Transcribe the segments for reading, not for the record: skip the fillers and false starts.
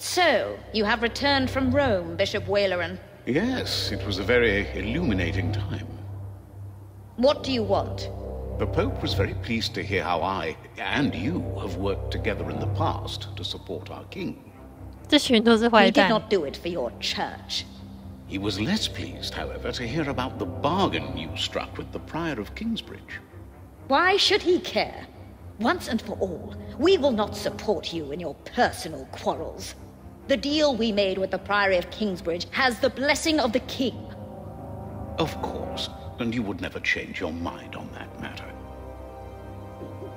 So, you have returned from Rome, Bishop Waleran. Yes, it was a very illuminating time. What do you want? The Pope was very pleased to hear how I and you have worked together in the past to support our king. 这群都是坏蛋。We did not do it for your church. He was less pleased, however, to hear about the bargain you struck with the Prior of Kingsbridge. Why should he care? Once and for all, we will not support you in your personal quarrels. The deal we made with the Priory of Kingsbridge has the blessing of the king. Of course, and you would never change your mind on that matter.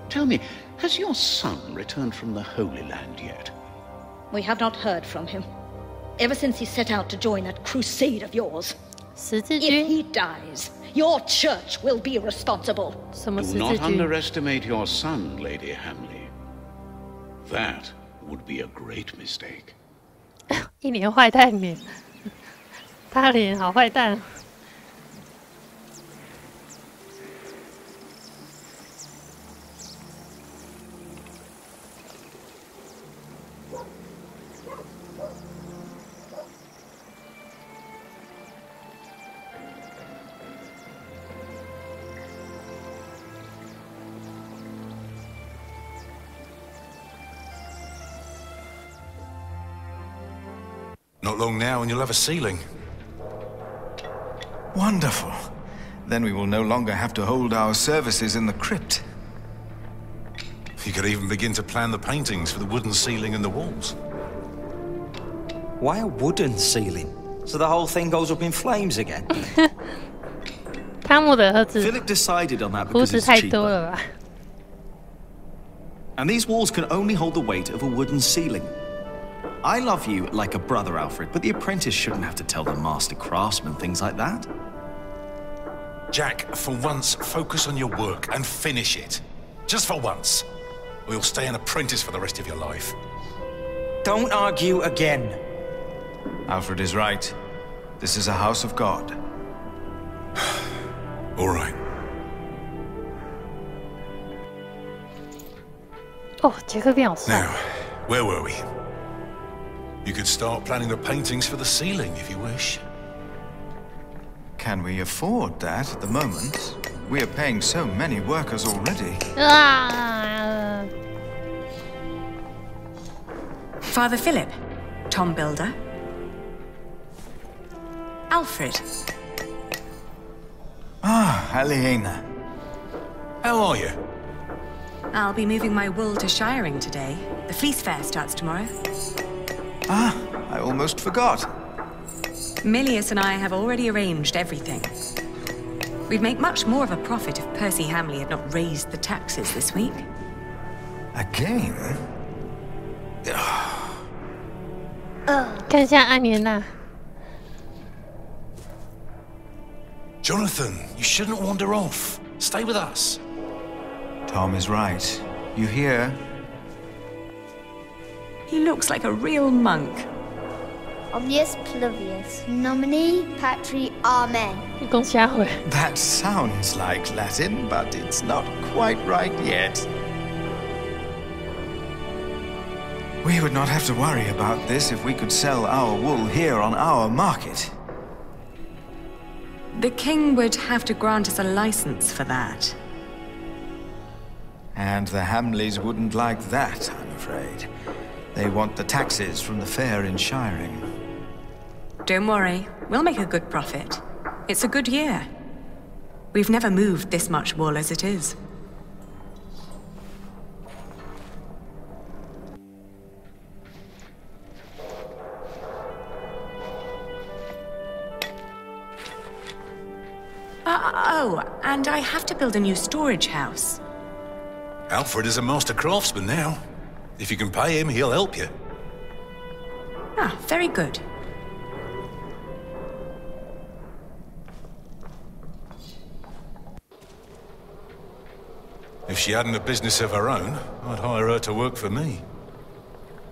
Tell me, has your son returned from the Holy Land yet? We have not heard from him. Ever since he set out to join that crusade of yours. If he dies, your church will be responsible. Do not underestimate your son, Lady Hamley. That would be a great mistake. 一脸坏蛋脸，他脸好坏蛋。Not long now and you'll have a ceiling. Wonderful. Then we will no longer have to hold our services in the crypt. You could even begin to plan the paintings for the wooden ceiling and the walls. Why a wooden ceiling? So the whole thing goes up in flames again? Philip decided on that because it's cheaper. And these walls can only hold the weight of a wooden ceiling. I love you like a brother, Alfred, but the apprentice shouldn't have to tell the master craftsman things like that. Jack, for once, focus on your work and finish it. Just for once. Or you'll stay an apprentice for the rest of your life. Don't argue again. Alfred is right. This is a house of God. All right. Oh, 杰克变好帅。 Now, where were we? You could start planning the paintings for the ceiling if you wish. Can we afford that at the moment? We are paying so many workers already. Father Philip, Tom Builder. Alfred. Ah, Aliena. How are you? I'll be moving my wool to shiring today. The fleece fair starts tomorrow. Ah, I almost forgot. Milius and I have already arranged everything. We'd make much more of a profit if Percy Hamley had not raised the taxes this week. Again? 看一下安莲娜。 Jonathan, you shouldn't wander off. Stay with us. Tom is right. You hear? He looks like a real monk. Omnius Pluvius, nomine patri amen. That sounds like Latin, but it's not quite right yet. We would not have to worry about this if we could sell our wool here on our market. The king would have to grant us a license for that. And the Hamleys wouldn't like that, I'm afraid. They want the taxes from the fair in shiring. Don't worry, we'll make a good profit. It's a good year. We've never moved this much wool as it is. Oh, and I have to build a new storage house. Alfred is a master craftsman now. If you can pay him, he'll help you. Ah, very good. If she hadn't a business of her own, I'd hire her to work for me.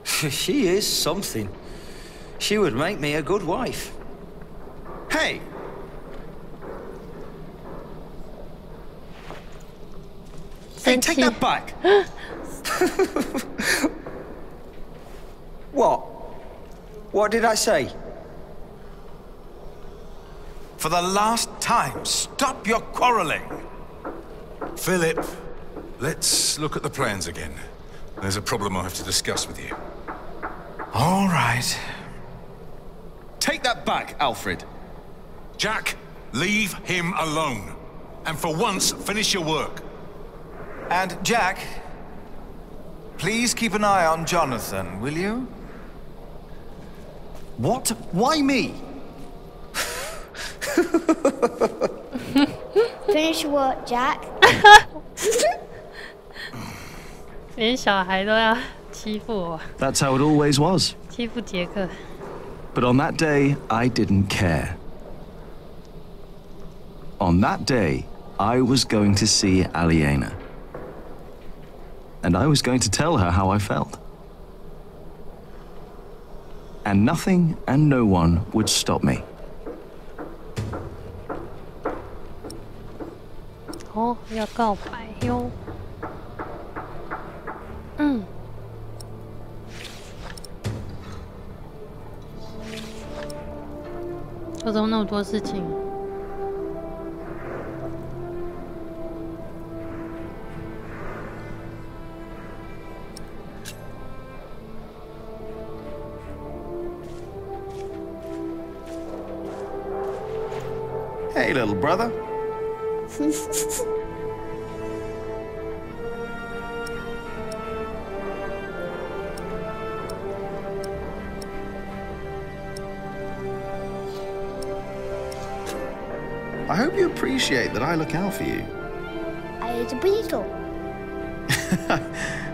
She is something. She would make me a good wife. Hey! Hey, take that back! What? What did I say? For the last time, stop your quarreling. Philip, let's look at the plans again. There's a problem I have to discuss with you. All right. Take that back, Alfred. Jack, leave him alone. And for once, finish your work. And Jack, please keep an eye on Jonathan, will you? What? Why me? Finish work, Jack. 连小孩都要欺负我， That's how it always was. 欺负杰克。 But on that day, I didn't care. On that day, I was going to see Aliena. And I was going to tell her how I felt. And nothing and no one would stop me. 哦，要告白哟。为什么那么多事情？ Hey, little brother. I hope you appreciate that I look out for you. I ate a beetle.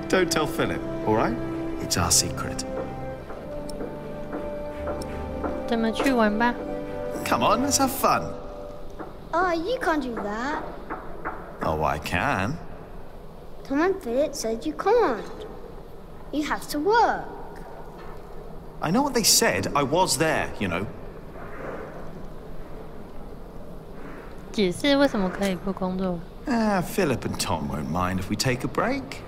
Don't tell Philip, all right? It's our secret. 咱们去玩吧。 Come on, let's have fun. Oh, you can't do that. Oh, I can. Tom and Philip said you can't. You have to work. I know what they said. I was there, you know. 解释为什么可以不工作？ Philip and Tom won't mind if we take a break.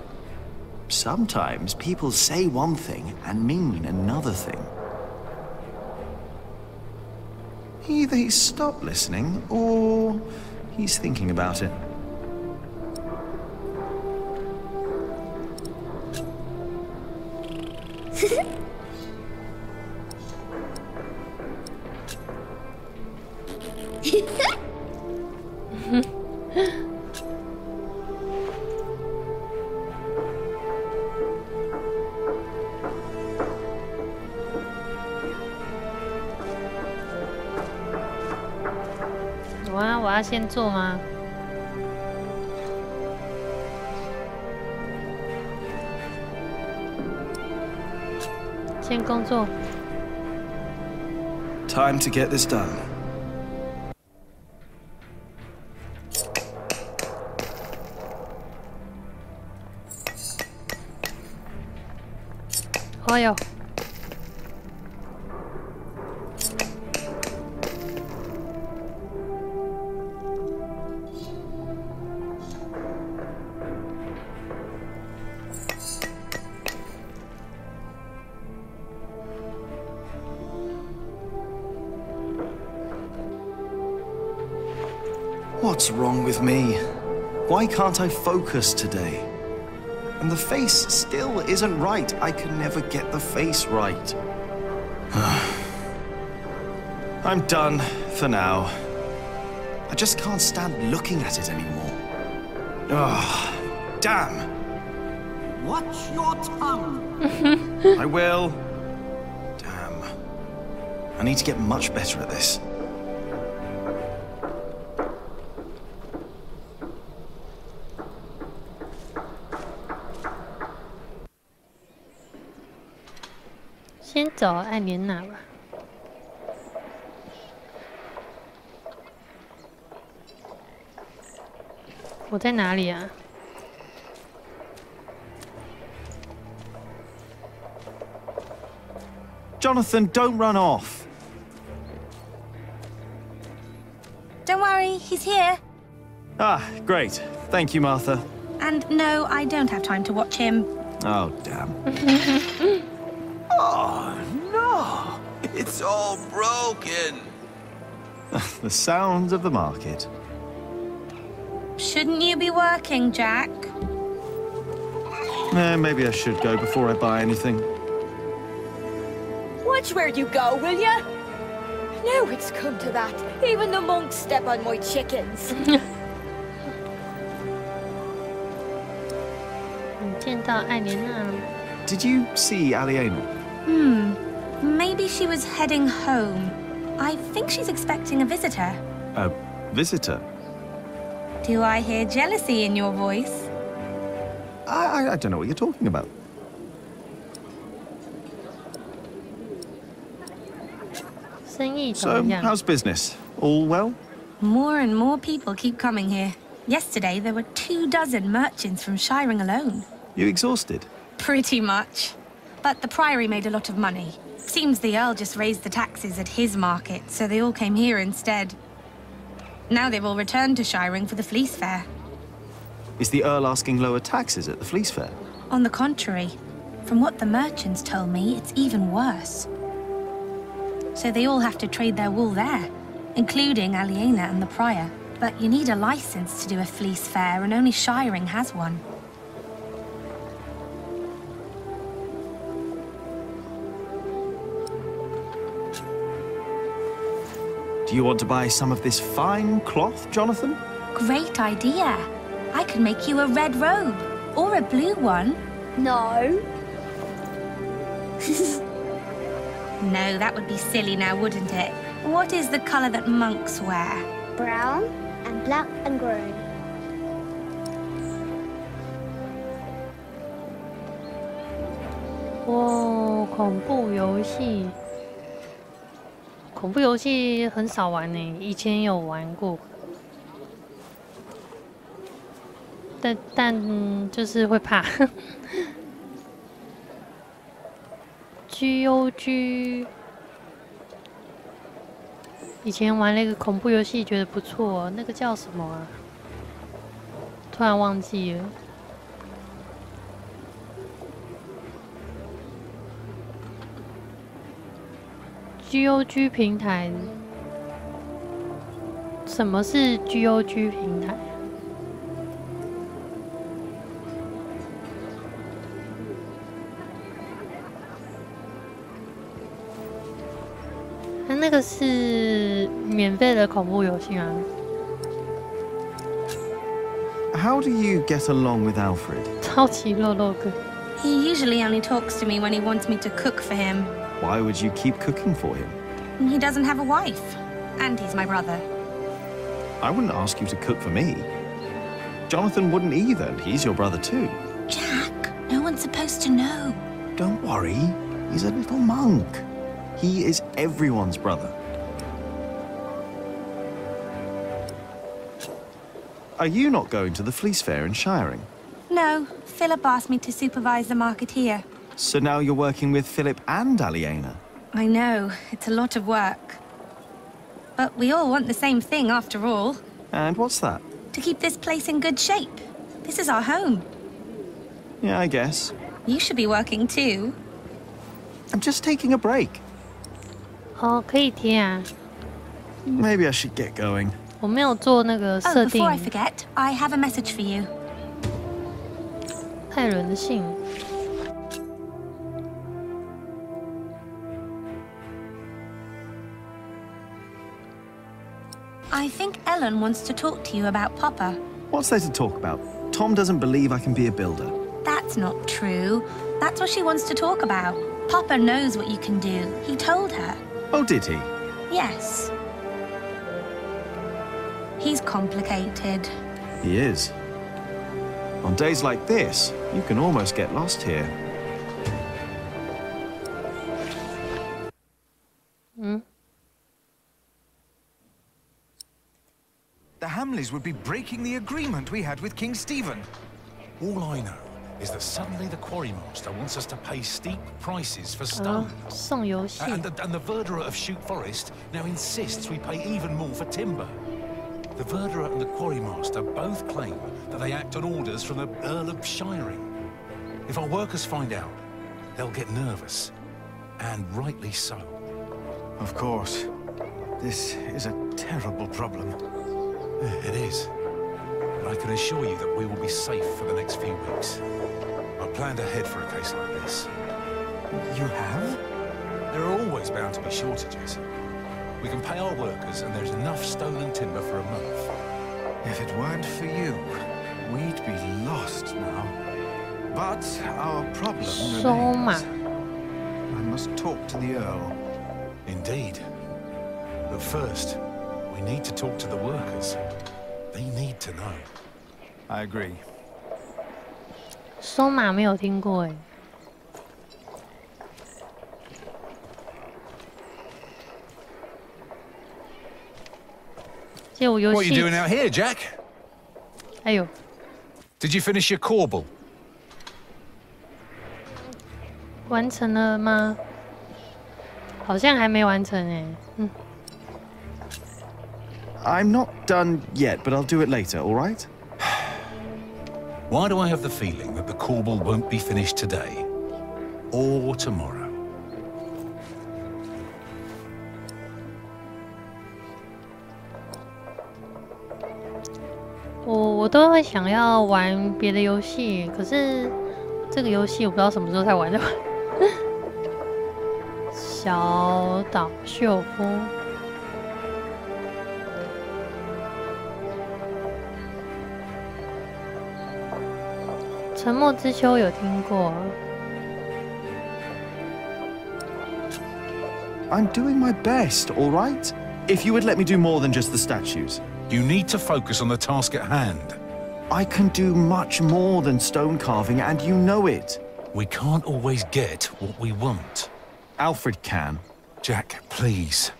Sometimes people say one thing and mean another thing. Either he's stopped listening, or he's thinking about it.我要先做吗？先工作。 Time to get this done. Oh哟。 What's wrong with me? Why can't I focus today? And the face still isn't right. I can never get the face right. I'm done for now. I just can't stand looking at it anymore. Oh, damn. Watch your tongue. I will. Damn. I need to get much better at this. 先找艾莲娜吧。我在哪里啊？ Jonathan, don't run off. Don't worry, he's here. Ah, great. Thank you, Martha. And no, I don't have time to watch him. Oh, damn. Oh, no! It's all broken! The sounds of the market. Shouldn't you be working, Jack? Maybe I should go before I buy anything. Watch where you go, will ya? Now it's come to that. Even the monks step on my chickens. 你见到艾莲娜了吗？ Did you see Aliena? Maybe she was heading home. I think she's expecting a visitor. A visitor? Do I hear jealousy in your voice? I don't know what you're talking about. So, how's business? All well? More and more people keep coming here. Yesterday, there were 24 merchants from Shiring alone. You exhausted? Pretty much. But the Priory made a lot of money. Seems the Earl just raised the taxes at his market, so they all came here instead. Now they've all returned to Shiring for the Fleece Fair. Is the Earl asking lower taxes at the Fleece Fair? On the contrary. From what the merchants told me, it's even worse. So they all have to trade their wool there, including Aliena and the Prior. But you need a license to do a Fleece Fair, and only Shiring has one. Do you want to buy some of this fine cloth, Jonathan? Great idea. I could make you a red robe, or a blue one. No. No, that would be silly now, wouldn't it? What is the color that monks wear? Brown and black and grey. 哦，恐怖游戏，恐怖游戏很少玩呢，以前有玩过，但就是会怕。GOG， 以前玩了一个恐怖游戏，觉得不错，那个叫什么啊？突然忘记了。GOG 平台，什么是 GOG 平台？那个是免费的恐怖游戏吗？ How do you get along with Alfred? 超级肉肉哥。 He usually only talks to me when he wants me to cook for him. Why would you keep cooking for him? He doesn't have a wife. And he's my brother. I wouldn't ask you to cook for me. Jonathan wouldn't either, and he's your brother too. Jack, no one's supposed to know. Don't worry, he's a little monk. He is everyone's brother. Are you not going to the Fleece Fair in Shiring? No, Philip asked me to supervise the market here. So now you're working with Philip and Aliena? I know, it's a lot of work. But we all want the same thing after all. And what's that? To keep this place in good shape. This is our home. Yeah, I guess. You should be working too. I'm just taking a break. 哦，可以贴啊。 Maybe I should get going. 我没有做那个设 Oh, 定。 before I forget, I have a message for you. 泰伦的信。 I think Ellen wants to talk to you about Papa. What's there to talk about? Tom doesn't believe I can be a builder. That's not true. That's what she wants to talk about. Papa knows what you can do. He told her. Oh, did he? Yes. He's complicated. He is. On days like this, you can almost get lost here. The Hamleys would be breaking the agreement we had with King Stephen. All I know is that suddenly the quarrymaster wants us to pay steep prices for stone. 送游戏。 And the verderer of Chute Forest now insists we pay even more for timber. The verderer and the quarrymaster both claim that they act on orders from the Earl of Shiring. If our workers find out, they'll get nervous. and rightly so. Of course. This is a terrible problem. It is. But I can assure you that we will be safe for the next few weeks. I've planned ahead for a case like this. You have? There are always bound to be shortages. We can pay our workers, and there's enough stone and timber for a month. If it weren't for you, we'd be lost now. But our problem remains. I must talk to the Earl. Indeed. But first, we need to talk to the workers. They need to know. I agree. 松马没有听过哎。What are you doing out here, Jack? 哎呦 Did you finish your corbel? 完成了吗？好像还没完成哎。I'm not done yet, but I'll do it later, all right? Why do I have the feeling that the corbel won't be finished today? Or tomorrow? 我都会想要玩别的游戏，可是这个游戏我不知道什么时候才玩得完。小岛秀夫，沉默之丘有听过。I'm doing my best, all right? If you would let me do more than just the statues. You need to focus on the task at hand. I can do much more than stone carving, and you know it. We can't always get what we want. Alfred can. Jack, please.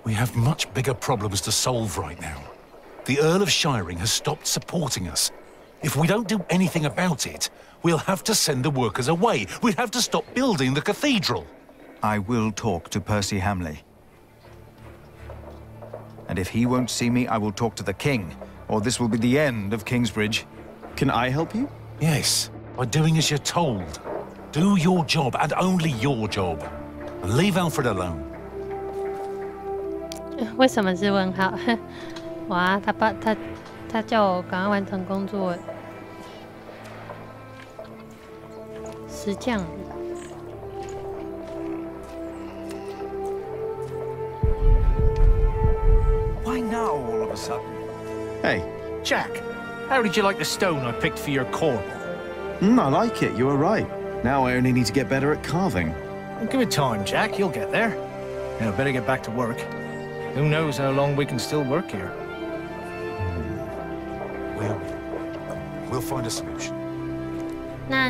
We have much bigger problems to solve right now. The Earl of Shiring has stopped supporting us. If we don't do anything about it, we'll have to send the workers away. We'd have to stop building the cathedral. I will talk to Percy Hamley. And if he won't see me, I will talk to the king, or this will be the end of Kingsbridge. Can I help you? Yes, by doing as you're told. Do your job, and only your job. And leave Alfred alone. 为什么是问号？哇，他叫我赶快完成工作。石匠。Why now, all of a sudden? Hey. Jack, how did you like the stone I picked for your corbel? I like it, you were right. Now I only need to get better at carving. Well, give it time, Jack, you'll get there. Now, better get back to work. Who knows how long we can still work here? We'll find a solution. 那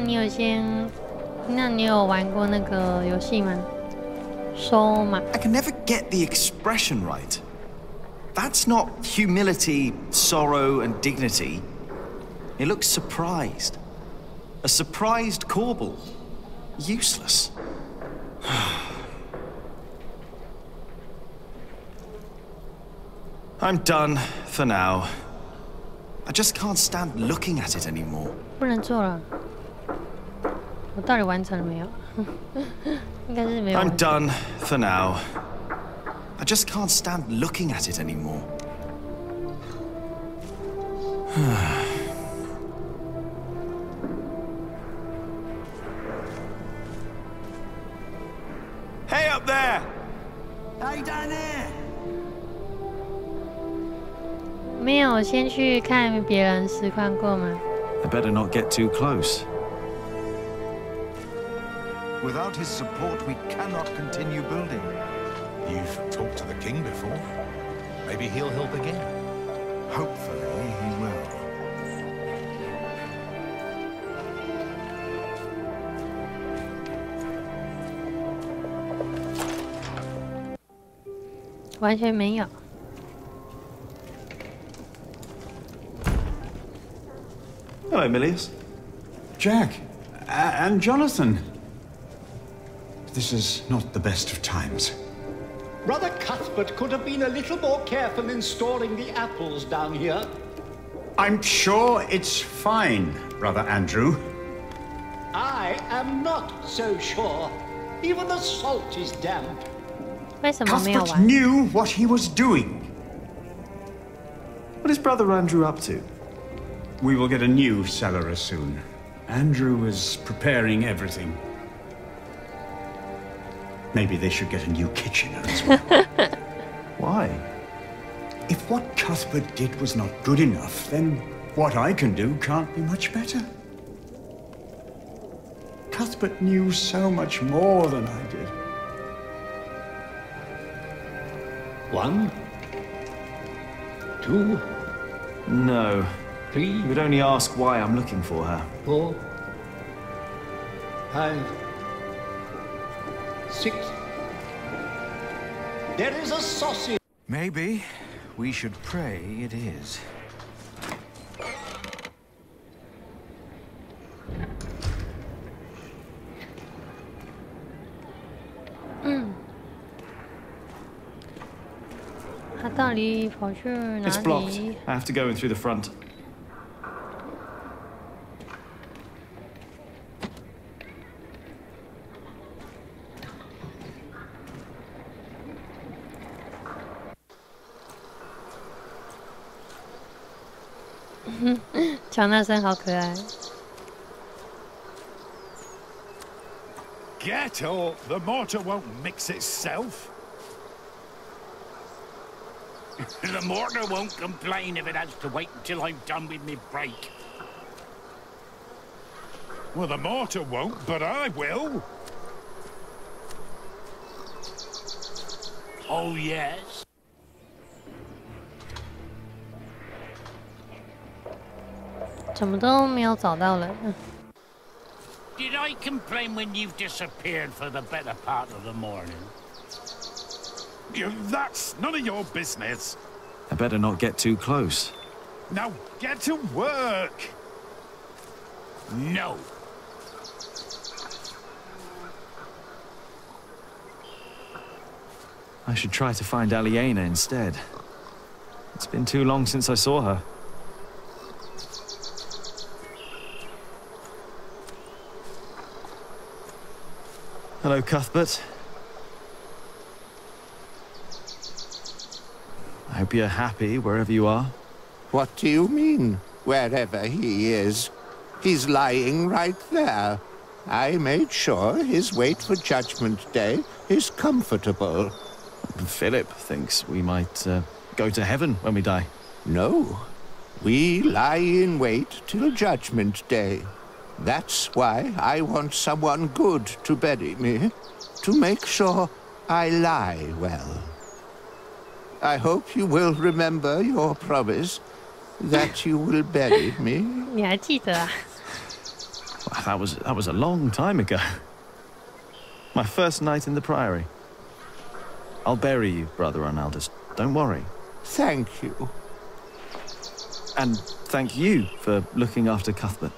你有玩过那个游戏吗？收嘛。I can never get the expression right. That's not humility, sorrow, and dignity. It looks surprised. A surprised corbel. Useless. I'm done for now. I just can't stand looking at it anymore. 不能做了。我到底完成了没有？应该是没有。I'm done for now. I just can't stand looking at it anymore. Hey up there! Hey down there! 没有，先去看别人实况过吗？ I better not get too close. Without his support, we cannot continue building. You've talked to the king before. Maybe he'll help again. Hopefully, he will. 完全没有。Hello, Milius. Jack, and Jonathan. This is not the best of times. Brother Cuthbert could have been a little more careful in storing the apples down here. I'm sure it's fine, Brother Andrew. I am not so sure. Even the salt is damp. 为什么没有 Cuthbert 玩？ knew what he was doing. What is Brother Andrew up to? We will get a new cellar soon. Andrew is preparing everything. Maybe they should get a new kitchen as well. Why? If what Cuthbert did was not good enough, then what I can do can't be much better. Cuthbert knew so much more than I did. 1, 2, No. 3, You would only ask why I'm looking for her. 4, 5, 6. There is a sausage. Maybe we should pray it is. 他到底跑去哪 It's blocked. 里？ I have to go in through the front. 乔纳森好可爱。 Get up! The mortar won't mix itself. The mortar won't complain if it has to wait until I'm done with my break. Well, the mortar won't, but I will. Oh, yes? 怎么都没有找到人。 Did I complain when you've disappeared for the better part of the morning? That's none of your business. I better not get too close. Now get to work. No. I should try to find Aliena instead. It's been too long since I saw her. Hello, Cuthbert. I hope you're happy wherever you are. What do you mean, wherever he is? He's lying right there. I made sure his wait for Judgment Day is comfortable. Philip thinks we might go to heaven when we die. No. We lie in wait till Judgment Day. That's why I want someone good to bury me, to make sure I lie well. I hope you will remember your promise that you will bury me. 你还记得啊？ That was a long time ago. My first night in the Priory. I'll bury you, Brother Arnaldus. Don't worry. Thank you. And thank you for looking after Cuthbert.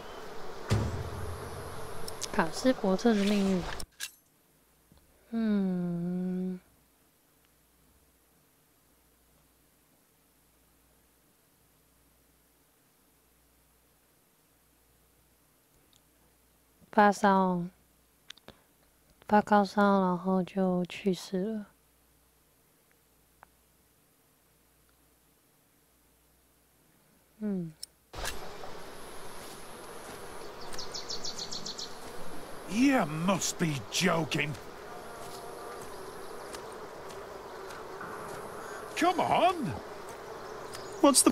卡斯伯特的命运。发烧，发高烧，然后就去世了。You must be joking. Come on. What's the...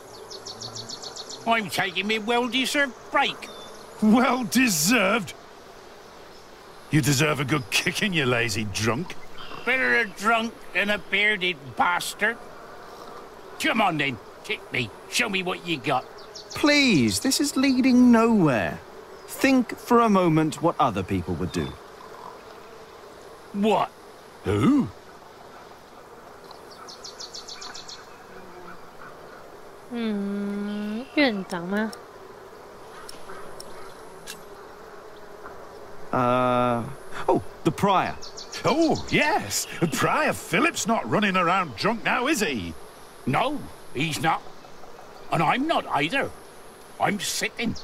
I'm taking me well-deserved break. Well deserved. You deserve a good kicking, you lazy drunk. Better a drunk than a bearded bastard. Come on then, kick me. Show me what you got. Please, this is leading nowhere. Think for a moment what other people would do. What? Who? Hmm, 院长吗？ Oh, the Prior. Oh, yes. Prior Philip's not running around drunk now, is he? No, he's not. And I'm not either. I'm sitting.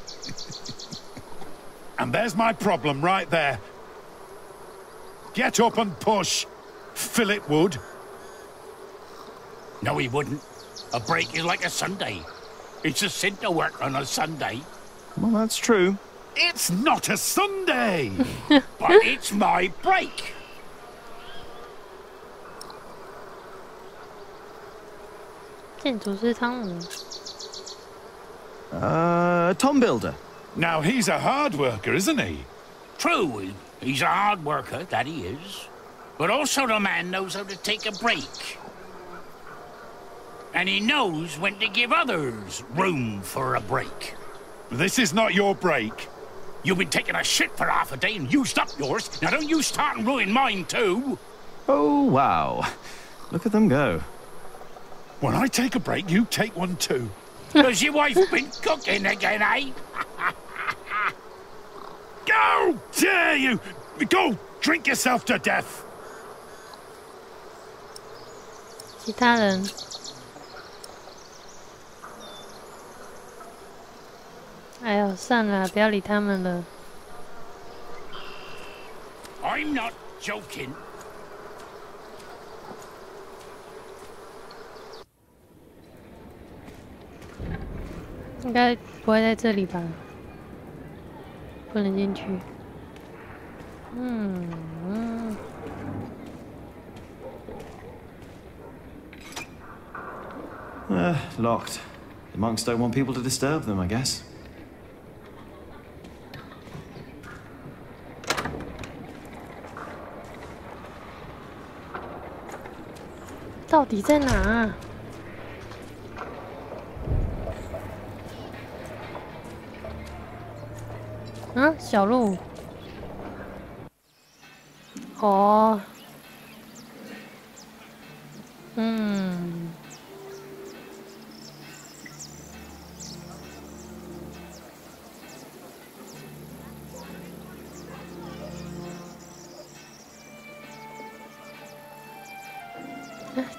And there's my problem right there. Get up and push. Philip would. No, he wouldn't. A break is like a Sunday. It's a sin to work on a Sunday. Well, that's true. It's not a Sunday! But it's my break. Tom Builder. Now, he's a hard worker, isn't he? True, he's a hard worker, that he is. But also the man knows how to take a break. And he knows when to give others room for a break. This is not your break. You've been taking a shit for half a day and used up yours. Now don't you start and ruin mine too. Oh, wow. Look at them go. When I take a break, you take one too. Has your wife been cooking again, eh? Go! Dare you! Go! Drink yourself to death! 其他人。哎呦，算了，不要理他们了。I'm not joking. 应该不会在这里吧？不能进去。Locked. The monks don't want people to disturb them, I guess. 到底在哪啊？啊，小路。哦。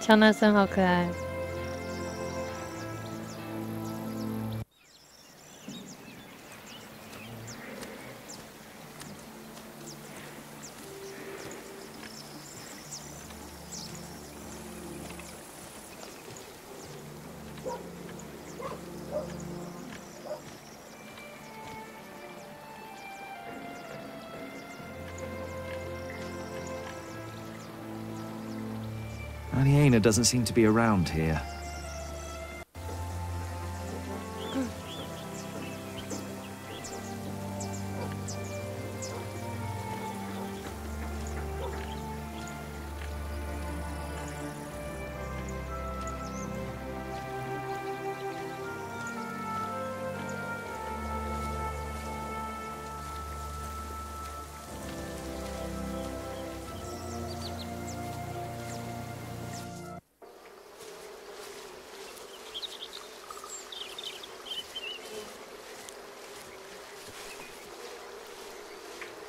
乔纳森好可爱。Aliena doesn't seem to be around here.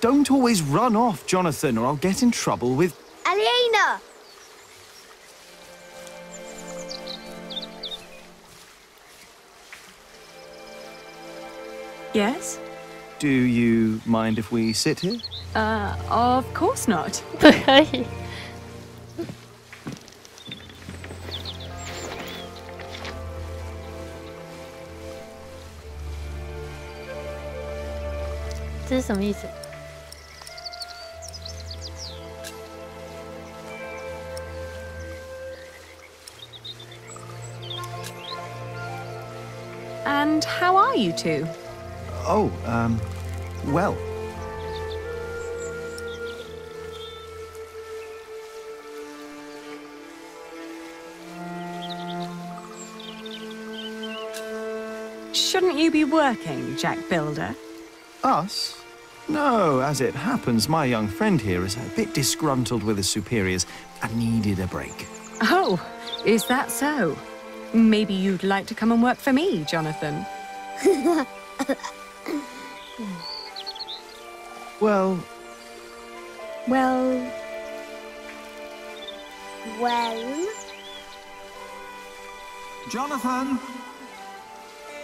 Don't always run off, Jonathan, or I'll get in trouble with... Aliena! Yes? Do you mind if we sit here? Of course not. 不可以。这是什么意思？ And how are you two? Oh, well. Shouldn't you be working, Jack Builder? Us? No, as it happens, my young friend here is a bit disgruntled with his superiors and needed a break. Oh, is that so? Maybe you'd like to come and work for me, Jonathan. Well... Well... Jonathan!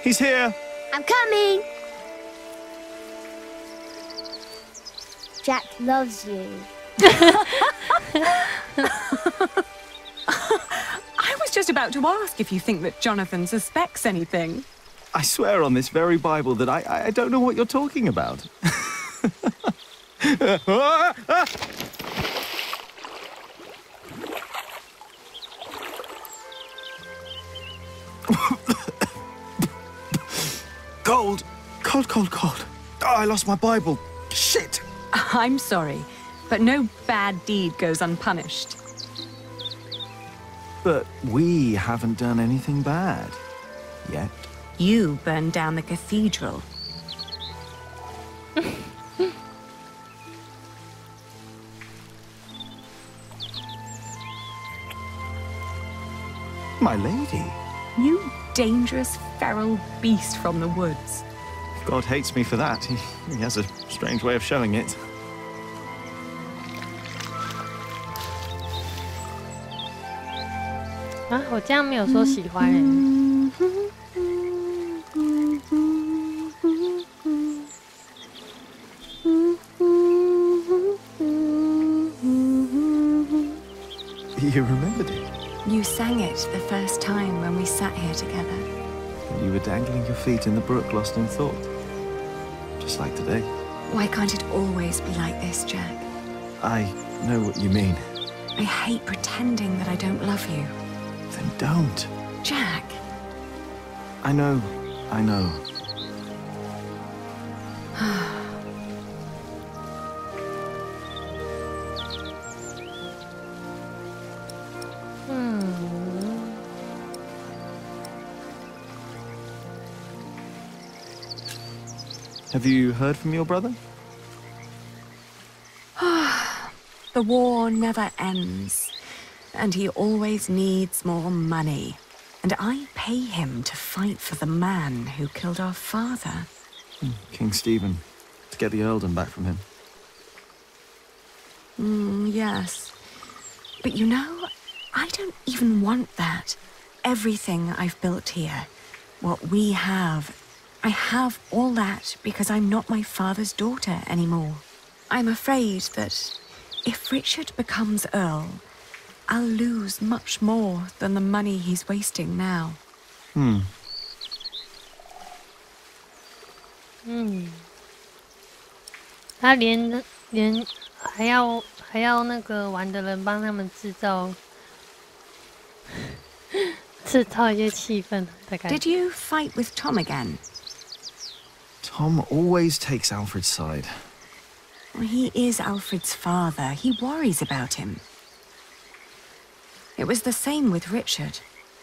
He's here! I'm coming! Jack loves you. I was just about to ask if you think that Jonathan suspects anything. I swear on this very Bible that I don't know what you're talking about. Cold. Cold. Oh, I lost my Bible. Shit. I'm sorry, but no bad deed goes unpunished. But we haven't done anything bad. Yet. You burned down the cathedral. My lady. You dangerous, feral beast from the woods. God hates me for that. He has a strange way of showing it. Ah, 我这样没有说喜欢欸。You remembered it? You sang it the first time when we sat here together. You were dangling your feet in the brook, lost in thought. Just like today. Why can't it always be like this, Jack? I know what you mean. I hate pretending that I don't love you. Then don't. Jack. I know. Have you heard from your brother? The war never ends, and he always needs more money. And I pay him to fight for the man who killed our father. King Stephen, to get the earldom back from him. Yes. But you know, I don't even want that. Everything I've built here, what we have, I have all that because I'm not my father's daughter anymore. I'm afraid that if Richard becomes Earl, I'll lose much more than the money he's wasting now. 他连还要那个玩的人帮他们制造一些气氛的感觉。 Did you fight with Tom again? Tom always takes Alfred's side. Well, he is Alfred's father. He worries about him. It was the same with Richard.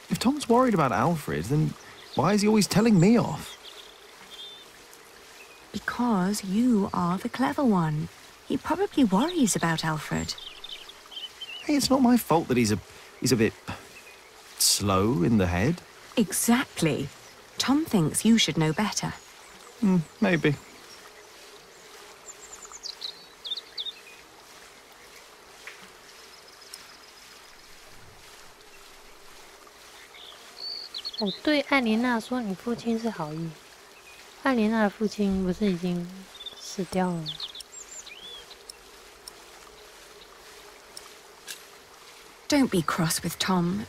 If Tom's worried about Alfred, then why is he always telling me off? Because you are the clever one. He probably worries about Alfred. Hey, it's not my fault that he's a bit slow in the head. Exactly. Tom thinks you should know better. Maybe. "我对艾琳娜说，你父亲是好意。艾琳娜的父亲不是已经死掉了吗？ Don't be cross with Tom.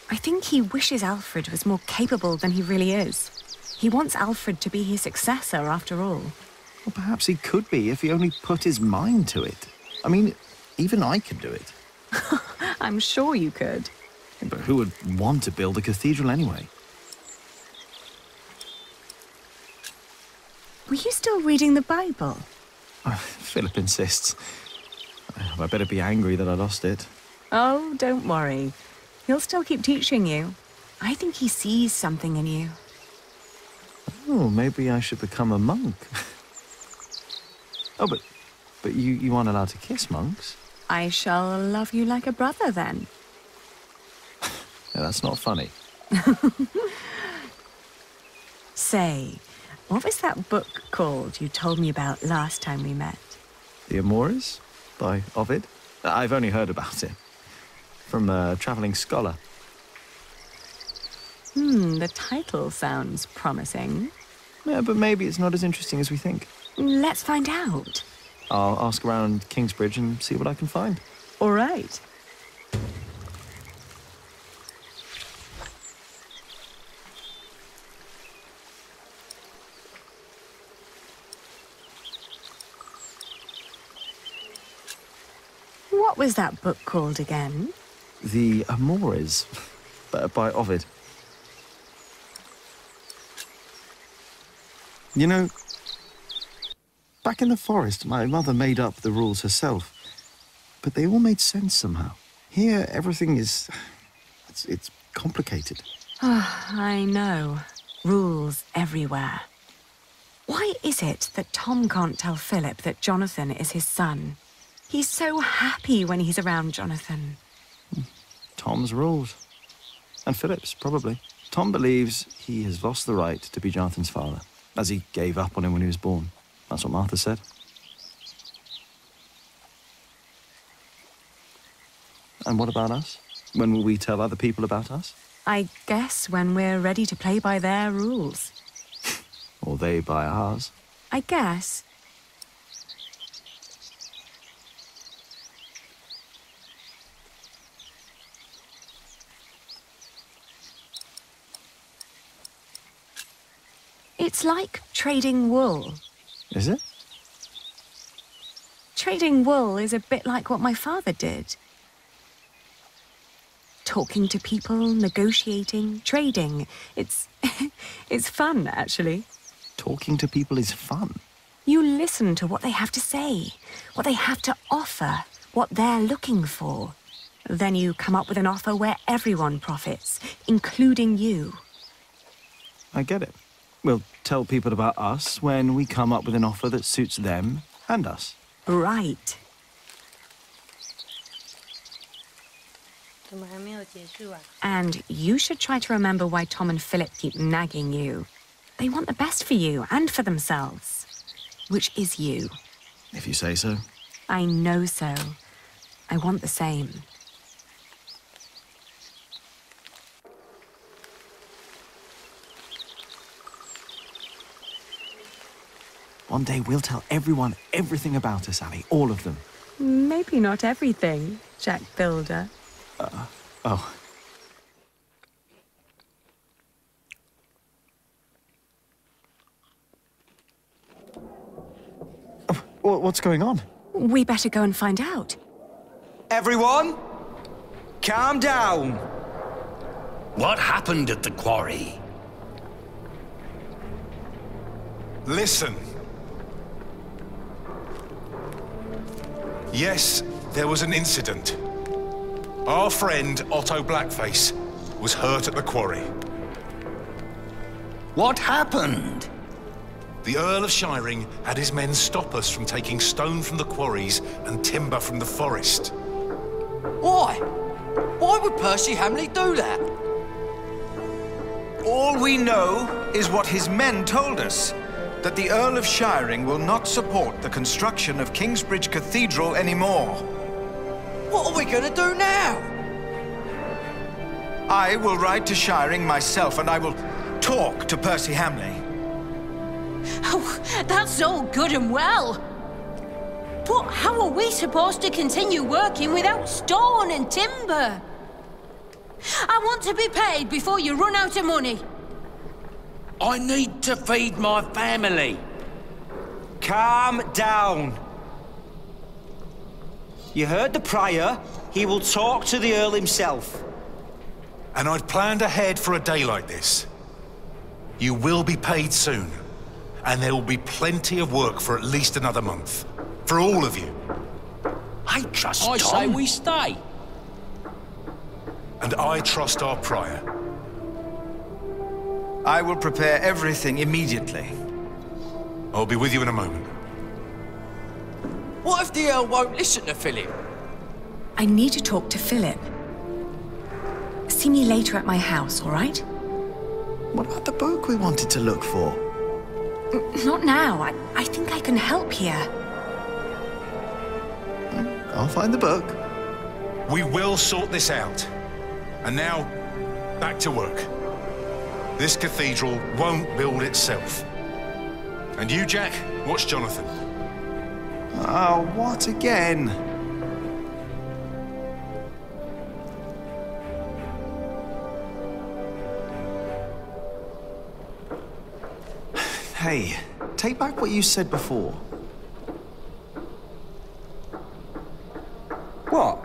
I think he wishes Alfred was more capable than he really is. He wants Alfred to be his successor, after all. Well, perhaps he could be if he only put his mind to it. I mean, even I could do it. I'm sure you could. But who would want to build a cathedral anyway? Were you still reading the Bible? Philip insists. I better be angry that I lost it. Oh, don't worry. He'll still keep teaching you. I think he sees something in you. Oh, maybe I should become a monk. Oh, but you aren't allowed to kiss monks. I shall love you like a brother, then. Yeah, that's not funny. Say, what was that book called you told me about last time we met? The Amores by Ovid. I've only heard about it from a travelling scholar. The title sounds promising. Yeah, but maybe it's not as interesting as we think. Let's find out. I'll ask around Kingsbridge and see what I can find. All right. What was that book called again? The Amores, by Ovid. You know, back in the forest, my mother made up the rules herself. But they all made sense somehow. Here, everything is... It's complicated. I know. Rules everywhere. Why is it that Tom can't tell Philip that Jonathan is his son? He's so happy when he's around Jonathan. Tom's rules. And Philip's, probably. Tom believes he has lost the right to be Jonathan's father, as he gave up on him when he was born. That's what Martha said. And what about us? When will we tell other people about us? I guess when we're ready to play by their rules. Or they by ours. I guess. It's like trading wool. Is it? Trading wool is a bit like what my father did. Talking to people, negotiating, trading. It's fun, actually. Talking to people is fun. You listen to what they have to say, what they have to offer, what they're looking for. Then you come up with an offer where everyone profits, including you. I get it. We'll tell people about us when we come up with an offer that suits them and us. Right. And you should try to remember why Tom and Philip keep nagging you. They want the best for you and for themselves. Which is you. If you say so. I know so. I want the same. One day we'll tell everyone everything about us, Ali. All of them. Maybe not everything, Jack Builder. Oh. What's going on? We better go and find out. Everyone, calm down. What happened at the quarry? Listen. Yes, there was an incident. Our friend, Otto Blackface, was hurt at the quarry. What happened? The Earl of Shiring had his men stop us from taking stone from the quarries and timber from the forest. Why? Why would Percy Hamley do that? All we know is what his men told us. That the Earl of Shiring will not support the construction of Kingsbridge Cathedral anymore. What are we going to do now? I will ride to Shiring myself and I will talk to Percy Hamley. Oh, that's all good and well. But how are we supposed to continue working without stone and timber? I want to be paid before you run out of money. I need to feed my family. Calm down. You heard the Prior. He will talk to the Earl himself. And I'd planned ahead for a day like this. You will be paid soon. And there will be plenty of work for at least another month. For all of you. I trust Tom. I say we stay. And I trust our Prior. I will prepare everything immediately. I'll be with you in a moment. What if the Earl won't listen to Philip? I need to talk to Philip. See me later at my house, all right? What about the book we wanted to look for? Not now. I think I can help here. I'll find the book. We will sort this out. And now, back to work. This cathedral won't build itself. And you, Jack, watch Jonathan. Oh, what again? Hey, take back what you said before. What?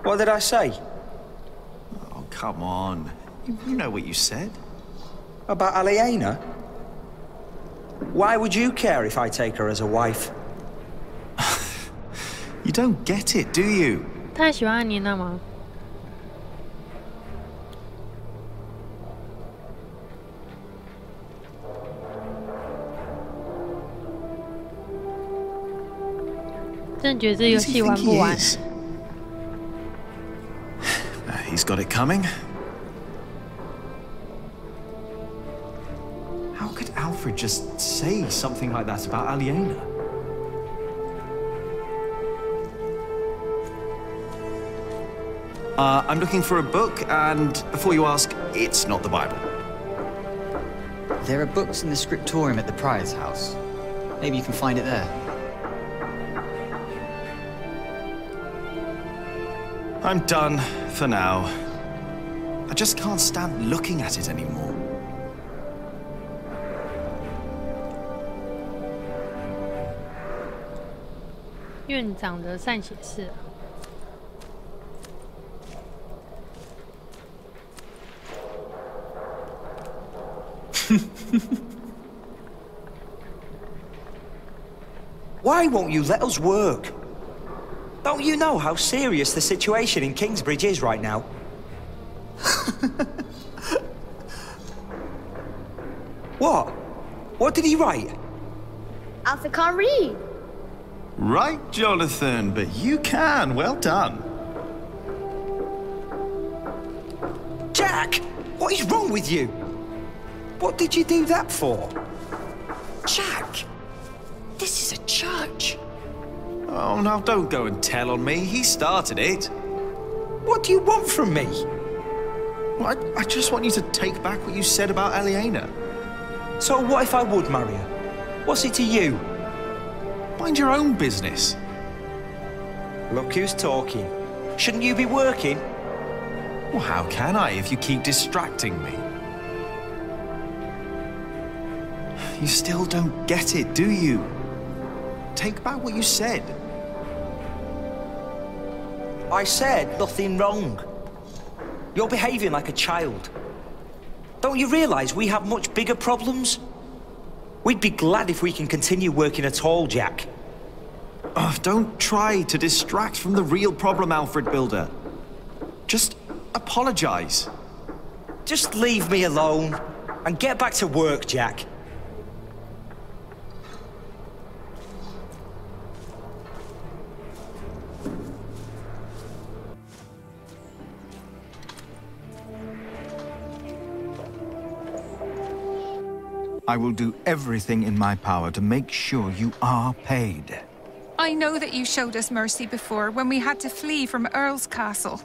What did I say? Oh, come on. You know what you said. About Aliena? Why would you care if I take her as a wife? You don't get it, do you? 他喜欢安妮娜吗？真觉得这游戏玩不完。He's got it coming. How could Alfred just say something like that about Aliena? I'm looking for a book, and before you ask, it's not the Bible. There are books in the scriptorium at the Prior's house. Maybe you can find it there. I'm done for now. I just can't stand looking at it anymore. "院长的善写事。Why won't you let us work? Don't you know how serious the situation in Kingsbridge is right now? What? What did he write? Alfred can't read. Right, Jonathan, but you can. Well done. Jack! What is wrong with you? What did you do that for? Jack! This is a church. Oh, now don't go and tell on me. He started it. What do you want from me? Well, I just want you to take back what you said about Aliena. So what if I would marry her? What's it to you? Mind your own business. Look who's talking. Shouldn't you be working? Well, how can I if you keep distracting me? You still don't get it, do you? Take back what you said. I said nothing wrong. You're behaving like a child. Don't you realize we have much bigger problems? We'd be glad if we can continue working at all, Jack. Oh, don't try to distract from the real problem, Alfred Builder. Just apologize. Just leave me alone and get back to work, Jack. I will do everything in my power to make sure you are paid. I know that you showed us mercy before when we had to flee from Earl's Castle.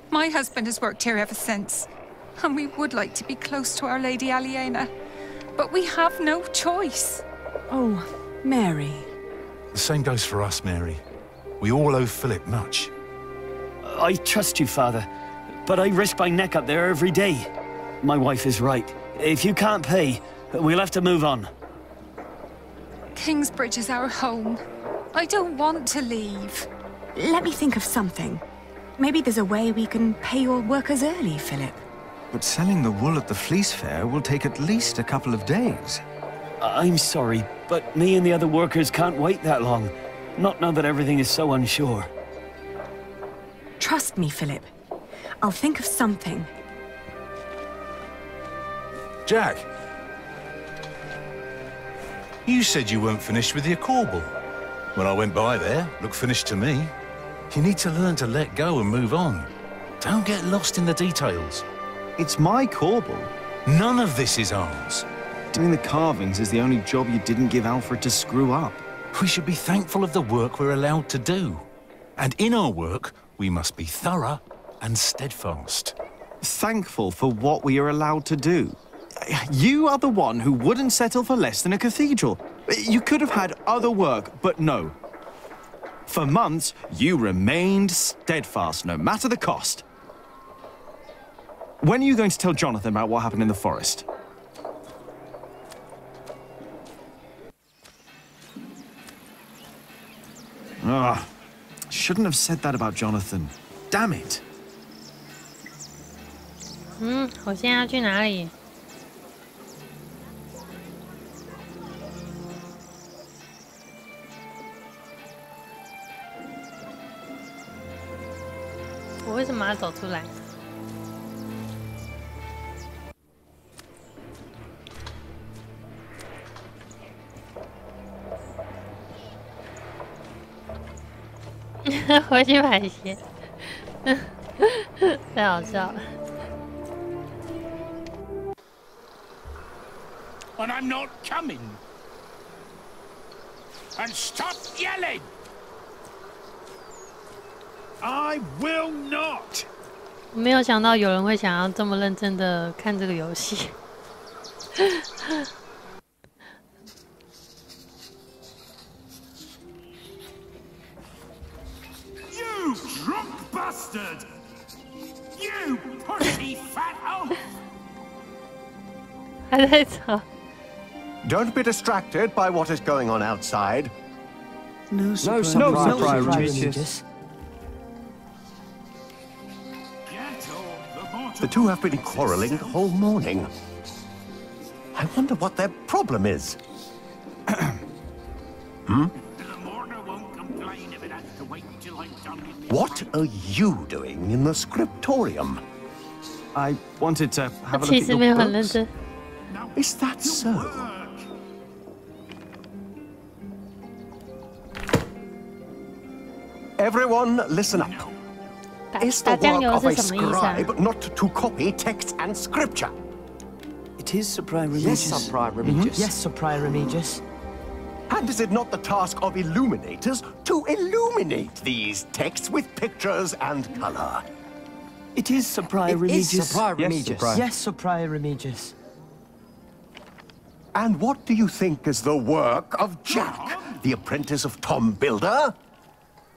My husband has worked here ever since, and we would like to be close to Our Lady Aliena, but we have no choice. Oh, Mary. The same goes for us, Mary. We all owe Philip much. I trust you, Father, but I risk my neck up there every day. My wife is right. If you can't pay, we'll have to move on. Kingsbridge is our home. I don't want to leave. Let me think of something. Maybe there's a way we can pay your workers early, Philip. But selling the wool at the fleece fair will take at least a couple of days. I'm sorry, but me and the other workers can't wait that long. Not now that everything is so unsure. Trust me, Philip. I'll think of something. Jack! You said you weren't finished with your corbel. When I went by there, looked finished to me. You need to learn to let go and move on. Don't get lost in the details. It's my corbel. None of this is ours. Doing the carvings is the only job you didn't give Alfred to screw up. We should be thankful of the work we're allowed to do. And in our work, we must be thorough and steadfast. Thankful for what we are allowed to do. You are the one who wouldn't settle for less than a cathedral. You could have had other work, but no. For months, you remained steadfast, no matter the cost. When are you going to tell Jonathan about what happened in the forest? Ah, shouldn't have said that about Jonathan. Damn it. 我现在要去哪里？我为什么要走出来？回去买鞋，太好笑了。And I'm not coming. And stop yelling. I will not. 我没有想到有人会想要这么认真的看这个游戏。You drunk bastard! You pussy fat oaf! 还在吵。Don't be distracted by what is going on outside. No surprise, Regis. The two have been quarreling the whole morning. I wonder what their problem is. What are you doing in the scriptorium? I wanted to have a look at your books. Is that so? Everyone, listen up. It's the work of a scribe not to copy text and scripture. It is, Sir Prior Remigius. Yes, Sir Prior Remigius. Yes, Sir Prior Remigius. And is it not the task of illuminators to illuminate these texts with pictures and color? It is, Sir Prior Remigius. Yes, Sir Prior Remigius. Yes, Sir Prior Remigius. And what do you think is the work of Jack, the apprentice of Tom Builder?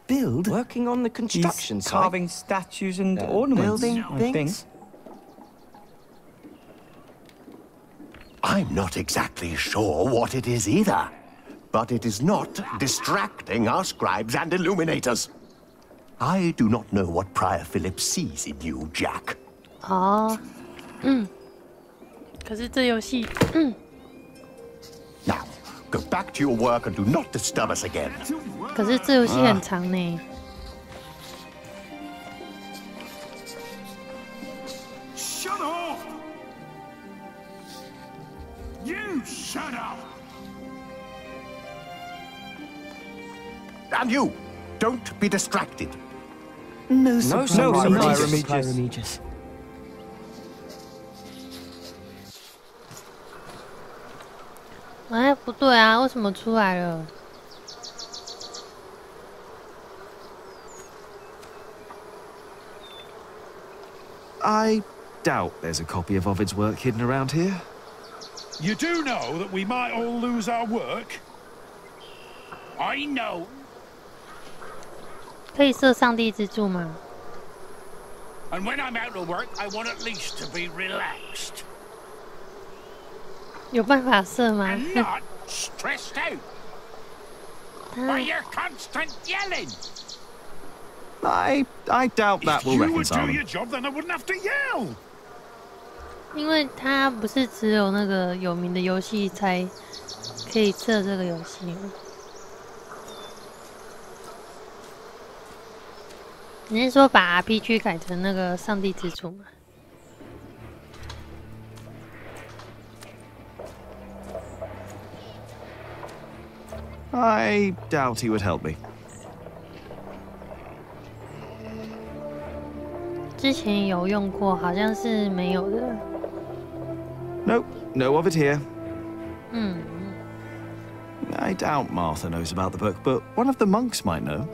Build? Working on the construction site. Carving statues and ornaments. Building things. I'm not exactly sure what it is either. But it is not distracting our scribes and illuminators. I do not know what Prior Philip sees in you, Jack. 哦，可是这游戏，Now, go back to your work and do not disturb us again. 可是这游戏很长呢。Shut up! You shut up! And you, don't be distracted. No, Sir Prior Remigius. 哎，不对啊，为什么出来了？ I doubt there's a copy of Ovid's work hidden around here. You do know that we might all lose our work? I know. 可以设上帝之柱吗？ And when I'm out of work, I want at least to be relaxed. 有办法设吗？ And not stressed out by your constant yelling. I doubt that will reconcile If you would do them. your job, then I wouldn't have to yell. 因为它不是只有那个有名的游戏才可以设这个游戏吗？你是说把 RPG 改成那个上帝之柱吗？ I doubt he would help me. 之前有用过，好像是没有的。 Nope, no of it here. 嗯。 I doubt Martha knows about the book, but one of the monks might know.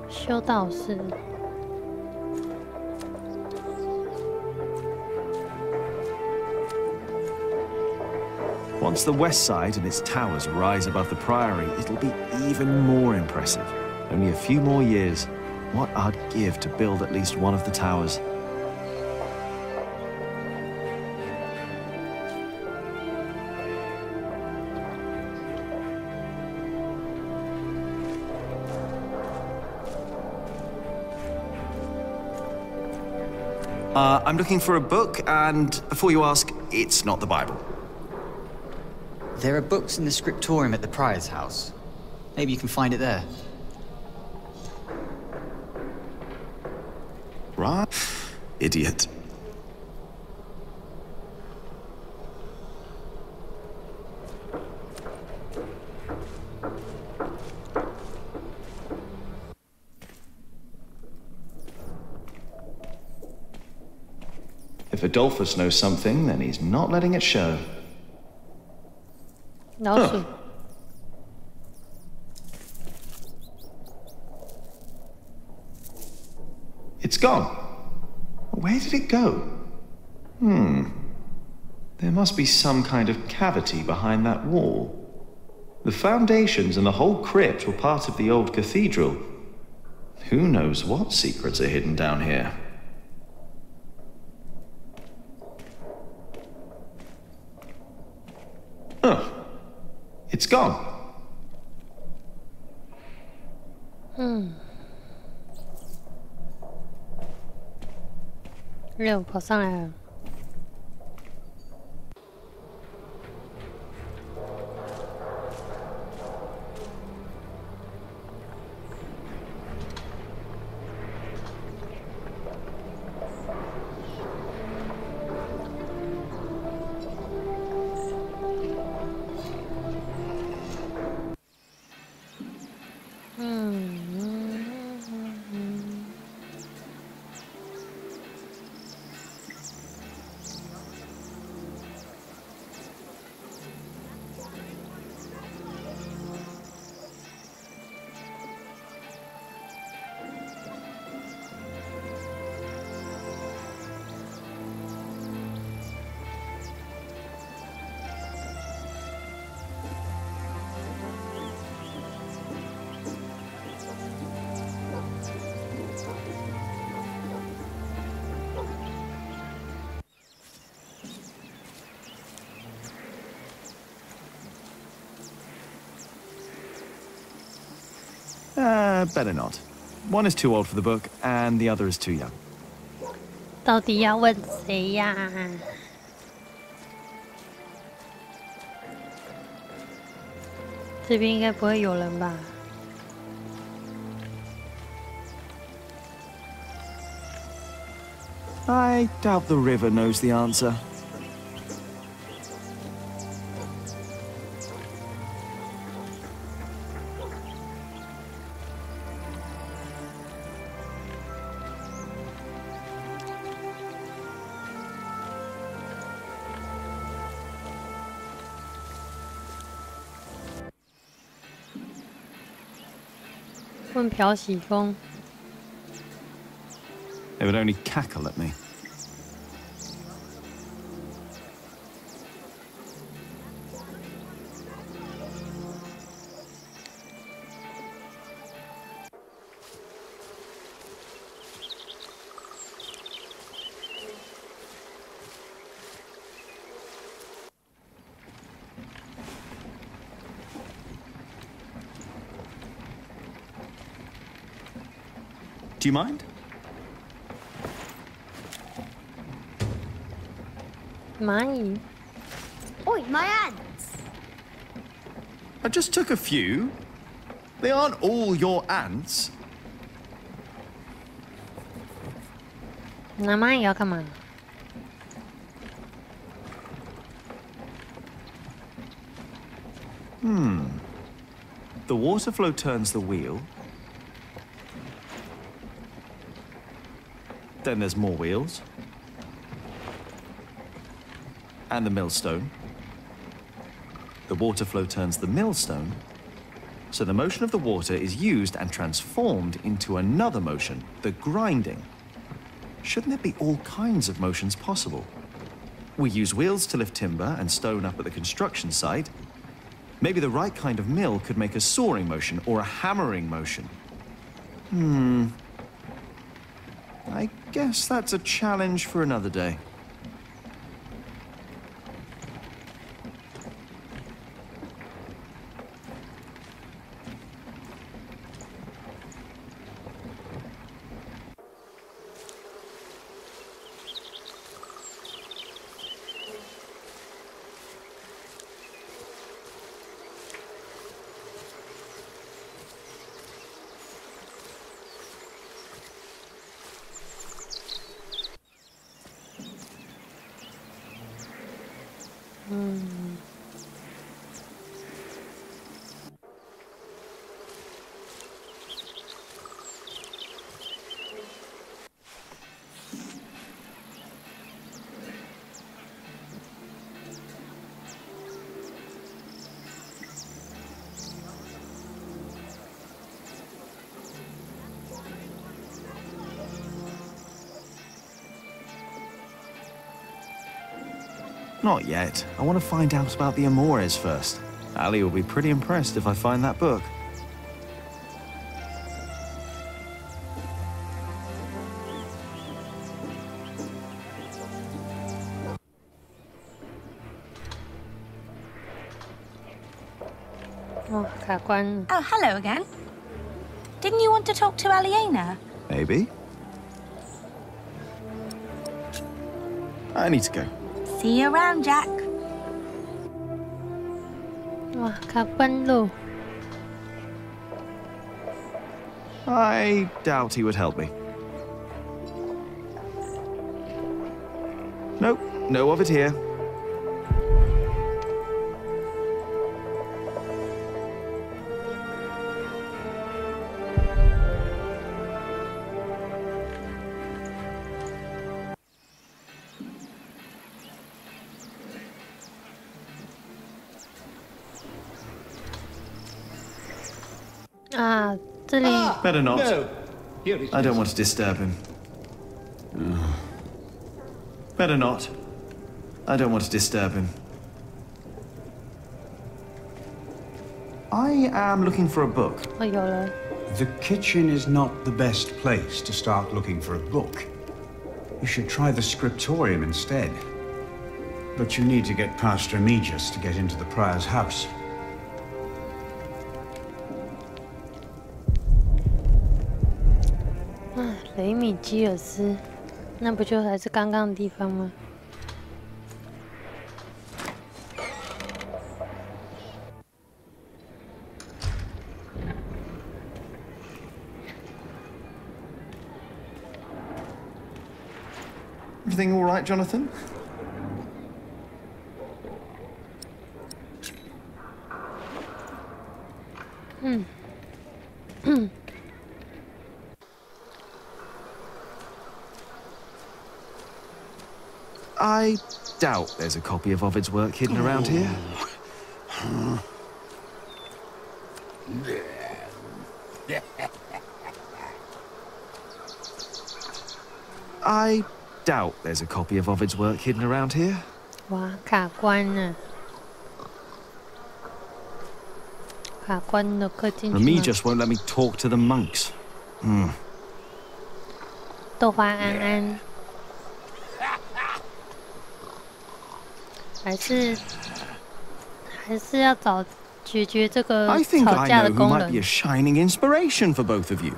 修道士。 Once the west side and its towers rise above the priory, it'll be even more impressive. Only a few more years. What I'd give to build at least one of the towers. I'm looking for a book, and before you ask, it's not the Bible. There are books in the scriptorium at the Prior's house. Maybe you can find it there. Right? Idiot. If Adolphus knows something, then he's not letting it show. No. It's gone. Where did it go? There must be some kind of cavity behind that wall. The foundations and the whole crypt were part of the old cathedral. Who knows what secrets are hidden down here? It's gone. 6跑上来了。Better not. One is too old for the book, and the other is too young. 到底要问谁呀？这边应该不会有人吧？ I doubt the river knows the answer.问朴喜公。 They would only cackle at me. Do you mind? Mine. Oi, my ants! I just took a few. They aren't all your ants. 那蚂蚁要干嘛？ The water flow turns the wheel. Then there's more wheels. And the millstone. The water flow turns the millstone. So the motion of the water is used and transformed into another motion, the grinding. Shouldn't there be all kinds of motions possible? We use wheels to lift timber and stone up at the construction site. Maybe the right kind of mill could make a sawing motion or a hammering motion. I guess that's a challenge for another day. Hmm. Not yet. I want to find out about the Amores first. Ali will be pretty impressed if I find that book. Oh, 卡关。 Oh, hello again. Didn't you want to talk to Aliena? Maybe. I need to go. See you around, Jack. 哇，卡关喽！ I doubt he would help me. Nope, no of it here. Better not. No. Here it is. I don't want to disturb him. Better not. I don't want to disturb him. I am looking for a book. 哦，有了。 The kitchen is not the best place to start looking for a book. You should try the scriptorium instead. But you need to get past Remigius to get into the prior's house. 雷米基尔斯，那不就还是刚刚的地方吗？ Everything all right, Jonathan? I doubt there's a copy of Ovid's work hidden around here. I doubt there's a copy of Ovid's work hidden around here. 哇，卡关了，卡关了，可进去吗？ Remigius won't let me talk to the monks. 豆花安安，还是要找解决这个 I think 吵 I 架 know 的 who 工 might be 人 a。shining inspiration for both of you.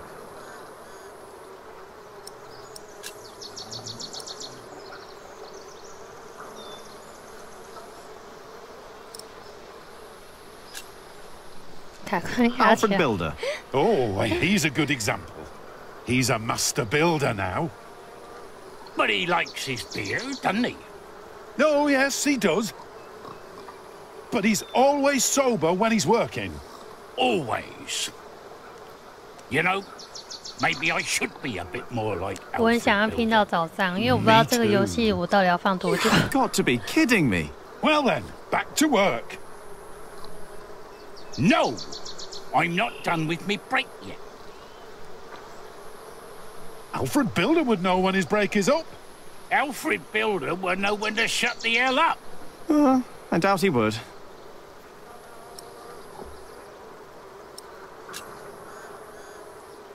卡关卡起 Alfred 来。 Builder. Oh, he's a good example. He's a master builder now. But he likes his beard, doesn't he? Oh, yes, he does. But he's always sober when he's working. Always. You know, maybe I should be a bit more like 我很 Alfred 想要拼 Builder. 到早上，因为我不知道这个游戏我到底要放多久。 You've got to be kidding me. Well then, back to work. No! I'm not done with me break yet. Alfred Builder would know when his break is up. Alfred Builder will know when to shut the hell up. I doubt he would.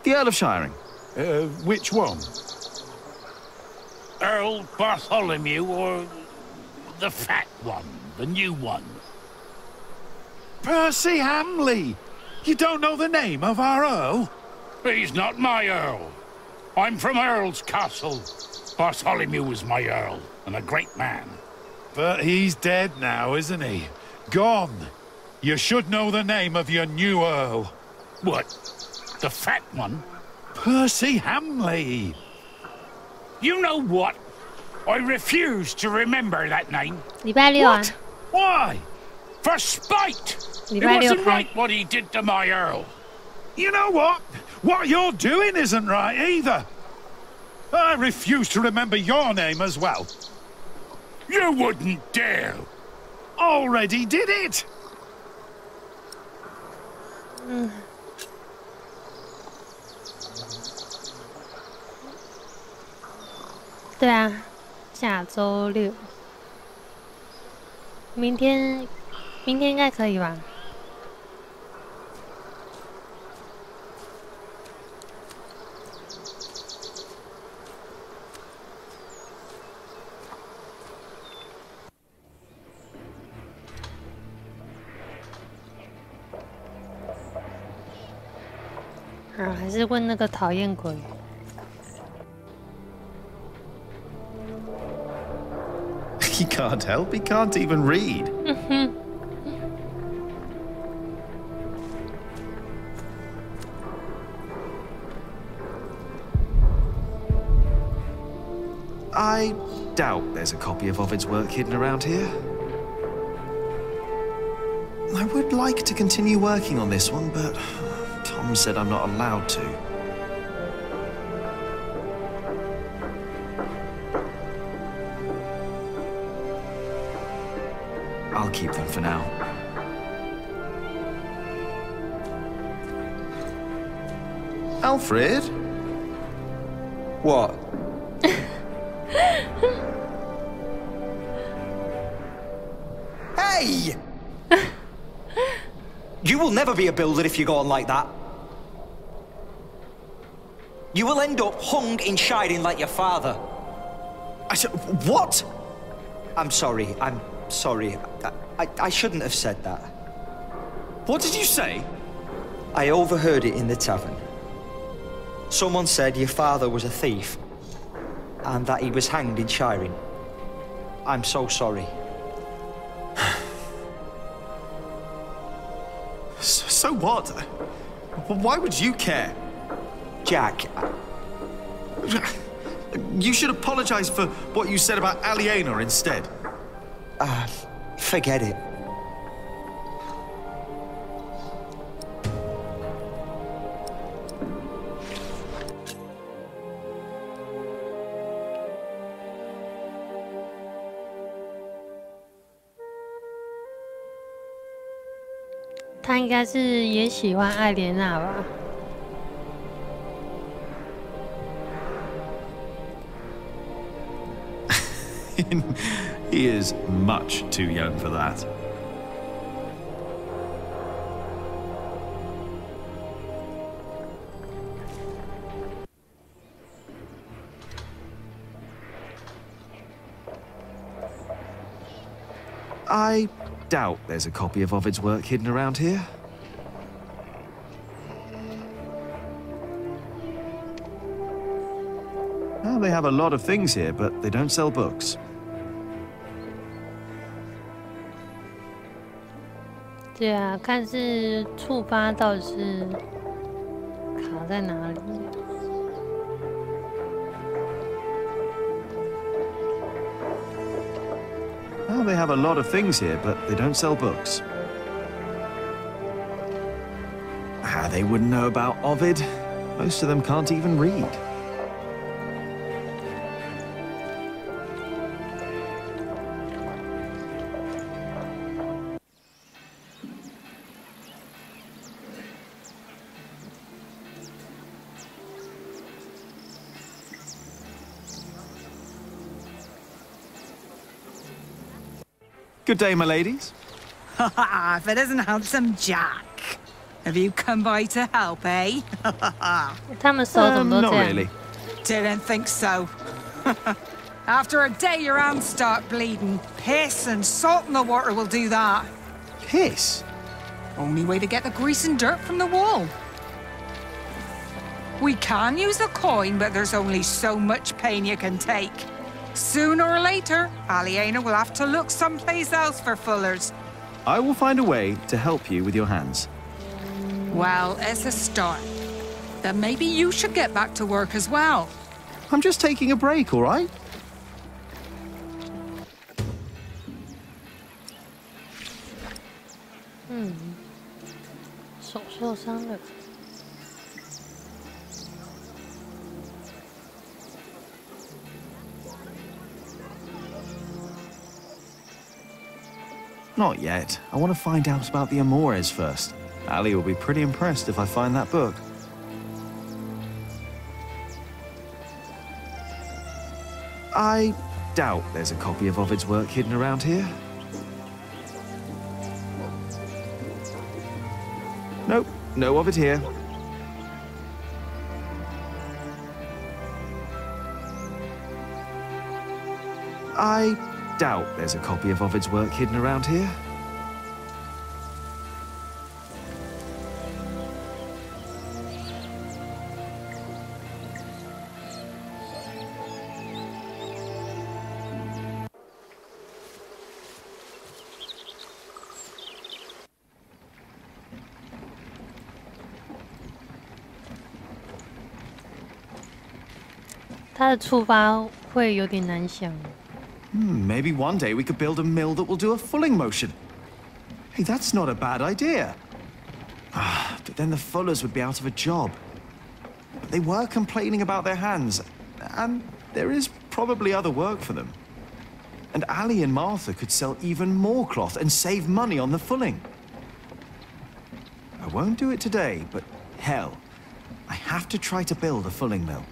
The Earl of Shiring. Which one? Earl Bartholomew or the fat one, the new one? Percy Hamley! You don't know the name of our Earl? He's not my Earl. I'm from Earl's Castle. Bartholomew was my Earl, and a great man. But he's dead now, isn't he? Gone. You should know the name of your new Earl. What? The fat one? Percy Hamley. You know what? I refuse to remember that name. What? Why? For spite! It wasn't right what he did to my Earl. You know what? What you're doing isn't right either. I refuse to remember your name as well. You wouldn't dare. Already did it. 对啊，下周六，明天应该可以吧？啊，还是问那个讨厌鬼。 He can't help, he can't even read. I doubt there's a copy of Ovid's work hidden around here. I would like to continue working on this one, but Tom said I'm not allowed to. I'll keep them for now. Alfred? What? Hey! You will never be a builder if you go on like that. You will end up hung in shining like your father. What? I'm sorry. I shouldn't have said that. What did you say? I overheard it in the tavern. Someone said your father was a thief, and that he was hanged in Shiring. I'm so sorry. So what? Why would you care? Jack. You should apologize for what you said about Aliena instead. Forget it.他应该是也喜欢艾莲娜吧。 He is much too young for that. I doubt there's a copy of Ovid's work hidden around here. Well, they have a lot of things here, but they don't sell books. 对啊，看是触发到底是卡在哪里。Well, they have a lot of things here, but they don't sell books. They wouldn't know about Ovid. Most of them can't even read. Good day, my ladies. If it isn't handsome Jack. Have you come by to help, eh? 他们手怎么都这 Not 样 really. Didn't think so. After a day, your hands start bleeding. Piss and salt in the water will do that. Piss? Only way to get the grease and dirt from the wall. We can use a coin, but there's only so much pain you can take. Sooner or later, Aliena will have to look someplace else for fullers. I will find a way to help you with your hands. Well, it's a start. Then maybe you should get back to work as well. I'm just taking a break, all right? 手受伤了。Not yet. I want to find out about the Amores first. Ali will be pretty impressed if I find that book. I doubt there's a copy of Ovid's work hidden around here. Nope, no Ovid here. I doubt there's a copy of Ovid's work hidden around here.他的触发会有点难想。Maybe one day we could build a mill that will do a fulling motion. Hey, that's not a bad idea. But then the fullers would be out of a job. But they were complaining about their hands, and there is probably other work for them. And Ali and Martha could sell even more cloth and save money on the fulling. I won't do it today, but hell, I have to try to build a fulling mill.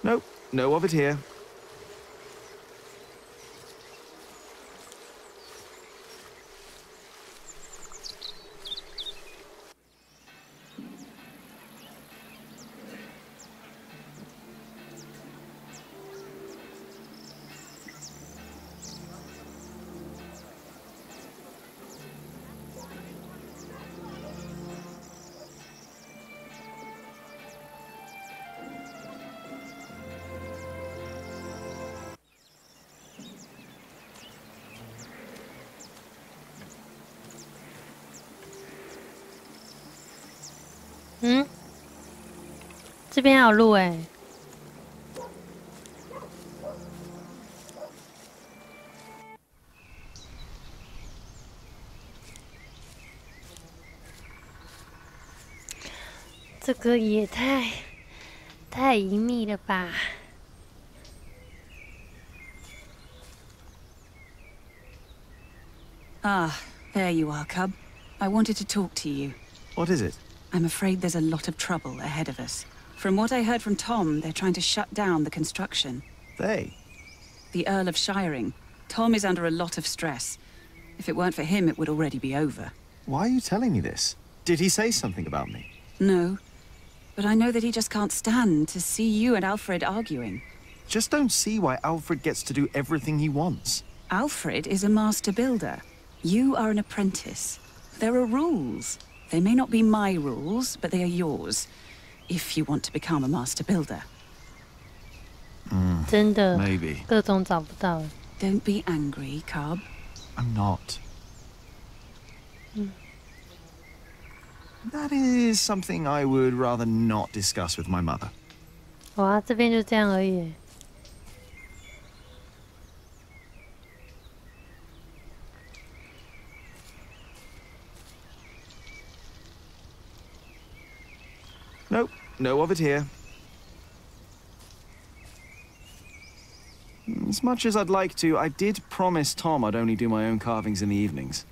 Nope, no of it here.嗯，这边还有路哎。这个也太隐秘了吧。 Ah, there you are, Cub. I wanted to talk to you. What is it? I'm afraid there's a lot of trouble ahead of us. From what I heard from Tom, they're trying to shut down the construction. They? The Earl of Shiring. Tom is under a lot of stress. If it weren't for him, it would already be over. Why are you telling me this? Did he say something about me? No. But I know that he just can't stand to see you and Alfred arguing. Just don't see why Alfred gets to do everything he wants. Alfred is a master builder. You are an apprentice. There are rules. They may not be my rules, but they are yours. If you want to become a master builder. 真的 Maybe. 各种找不到。 Don't be angry, Cobb. I'm not. That is something I would rather not discuss with my mother. 哇，这边就这样而已。 Nope, no of it here. As much as I'd like to, I did promise Tom I'd only do my own carvings in the evenings.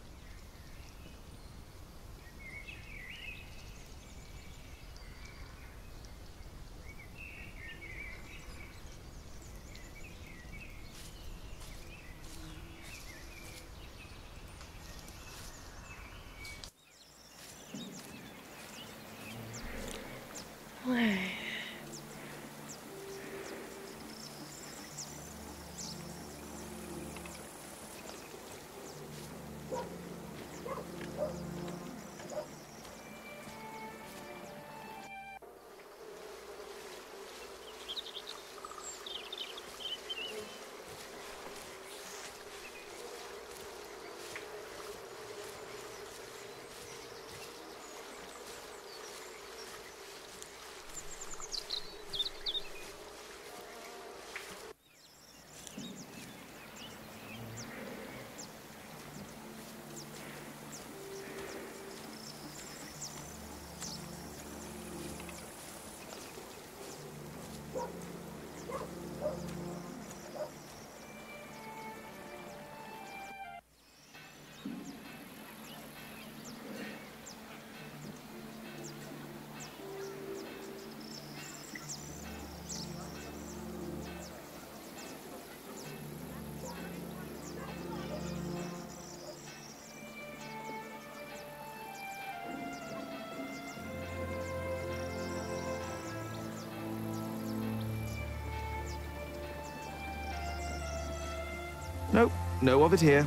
Nope, no of it here.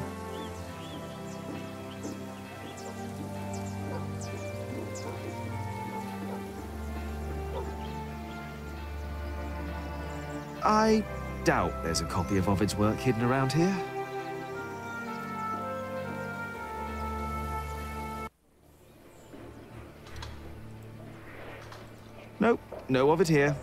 I doubt there's a copy of Ovid's work hidden around here. Nope, no of it here.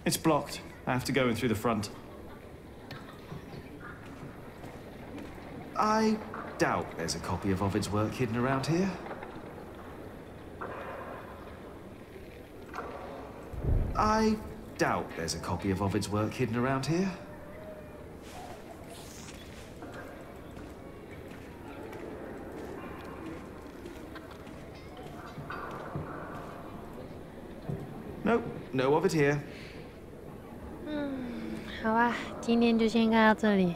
It's blocked. I have to go in through the front. I doubt there's a copy of Ovid's work hidden around here. I doubt there's a copy of Ovid's work hidden around here. Nope, no of it here. 好吧，今天就先看到这里。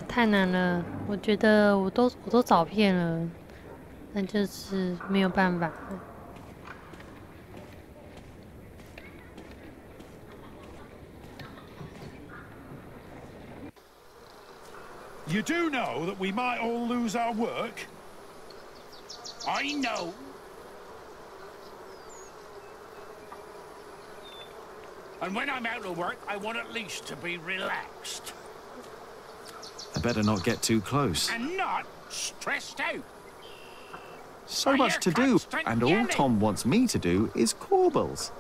太难了，我觉得我都找遍了，但就是没有办法。 You do know that we might all lose our work? I know. And when I'm out of work, I want at least to be relaxed. I better not get too close. And not stressed out. So much to do, and all Tom wants me to do is corbels.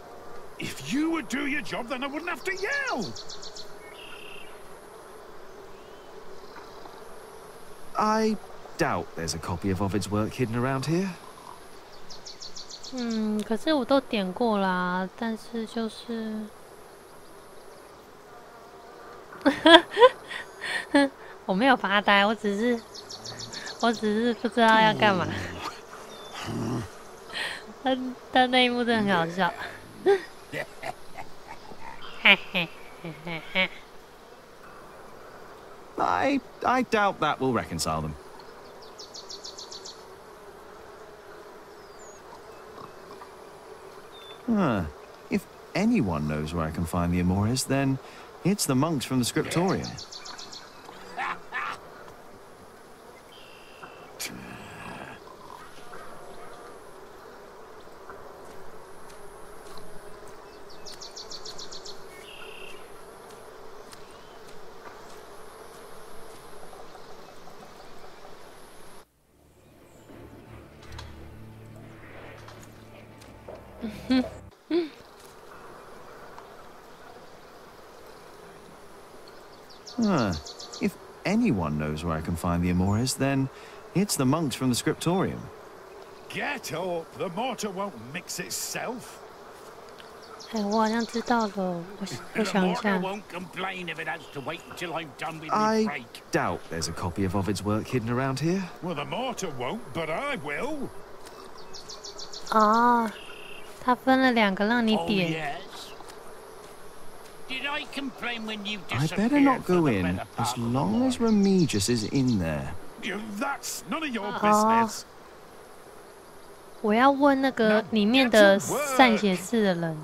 If you would do your job, then I wouldn't have to yell. I doubt there's a copy of Ovid's work hidden around here. 可是我都点过啦，但是就是，我没有发呆，我只是不知道要干嘛。但那一幕真的很好笑。嘿嘿嘿嘿嘿。 I doubt that will reconcile them. If anyone knows where I can find the Amores, then it's the monks from the scriptorium. If anyone knows where I can find the Amores, then it's the monks from the scriptorium. Get up! The mortar won't mix itself. 哎，我好像知道了，我想一下。 I doubt there's a copy of Ovid's work hidden around here. Well, the mortar won't, but I will. 哦，他分了2个让你点。 I better not go in as long as Remigius is in there. That's none of your business. 我要问那个里面的善写字的人。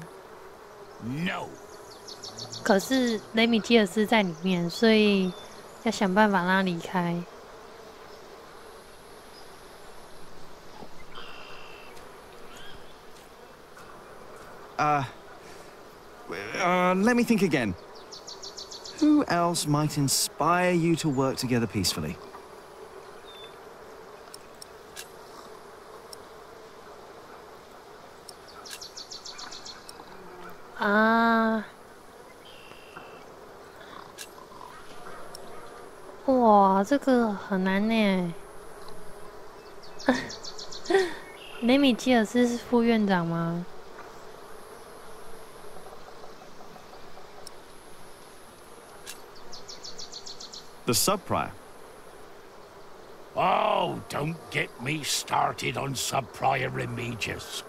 No. 可是雷米基尔斯在里面，所以要想办法让他离开。Let me think again. Who else might inspire you to work together peacefully? 啊！哇，这个很难呢。雷米基尔斯是副院长吗？ The sub-prior. Oh, don't get me started on sub-prior Remigius.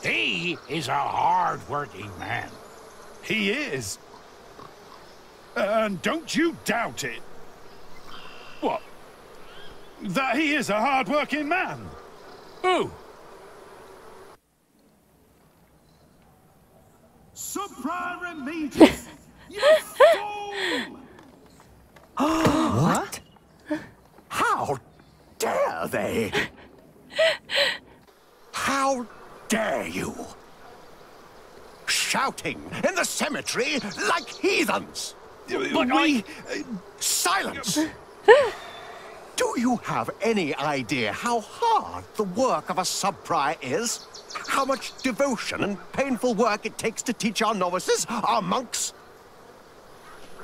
He is a hard-working man. He is. And don't you doubt it. What? That he is a hard-working man? Who? Sub-prior Remigius! You fool! What? How dare they? How dare you? Shouting in the cemetery like heathens! But Silence! Do you have any idea how hard the work of a sub-prior is? How much devotion and painful work it takes to teach our novices, our monks?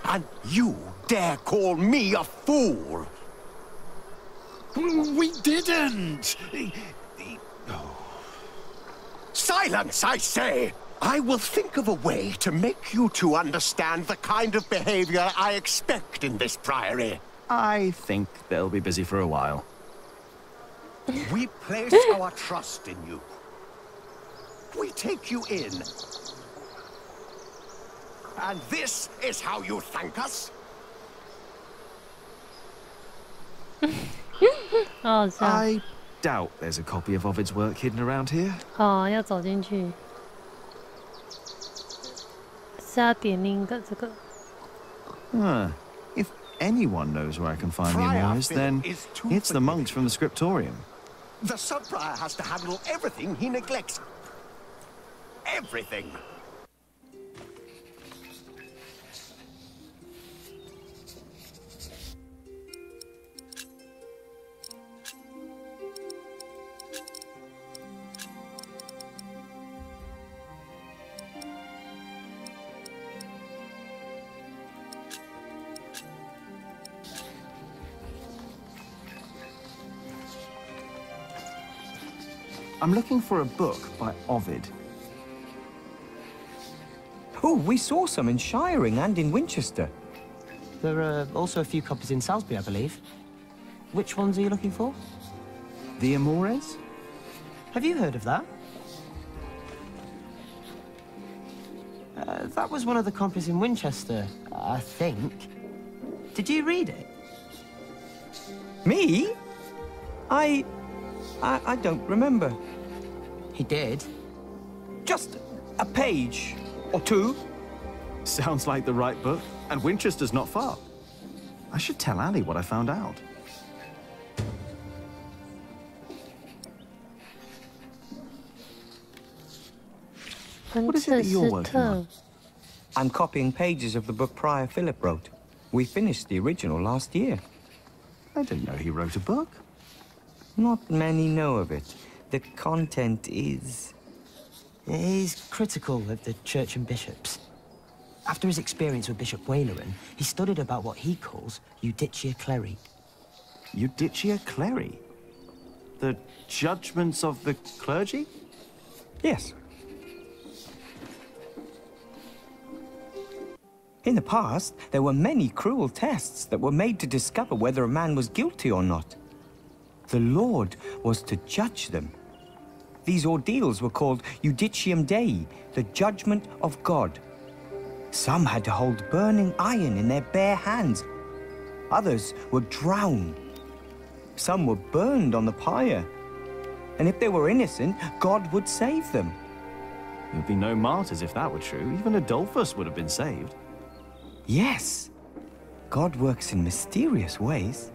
And you dare call me a fool? We didn't! Silence, I say! I will think of a way to make you two understand the kind of behavior I expect in this priory. I think they'll be busy for a while. We place our trust in you. We take you in. And this is how you thank us? I doubt there's a copy of Ovid's work hidden around here. 哦，要走进去，是要点另一个这个。If anyone knows where I can find the Amores, then it's the monks from the scriptorium. The sub-prior has to handle everything he neglects. Everything. I'm looking for a book by Ovid. Oh, we saw some in Shiring and in Winchester. There are also a few copies in Salisbury, I believe. Which ones are you looking for? The Amores? Have you heard of that? That was one of the copies in Winchester, I think. Did you read it? Me? I don't remember. He did. Just a page or two. Sounds like the right book, and Winchester's not far. I should tell Ali what I found out. What is it that you're working on? I'm copying pages of the book Prior Philip wrote. We finished the original last year. I didn't know he wrote a book. Not many know of it. The content is... He's critical of the church and bishops. After his experience with Bishop Waleran, he studied about what he calls Judicia Cleri. Judicia Cleri? The judgments of the clergy? Yes. In the past, there were many cruel tests that were made to discover whether a man was guilty or not. The Lord was to judge them. These ordeals were called Judicium Dei, the judgment of God. Some had to hold burning iron in their bare hands. Others were drowned. Some were burned on the pyre. And if they were innocent, God would save them. There would be no martyrs if that were true. Even Adolphus would have been saved. Yes. God works in mysterious ways.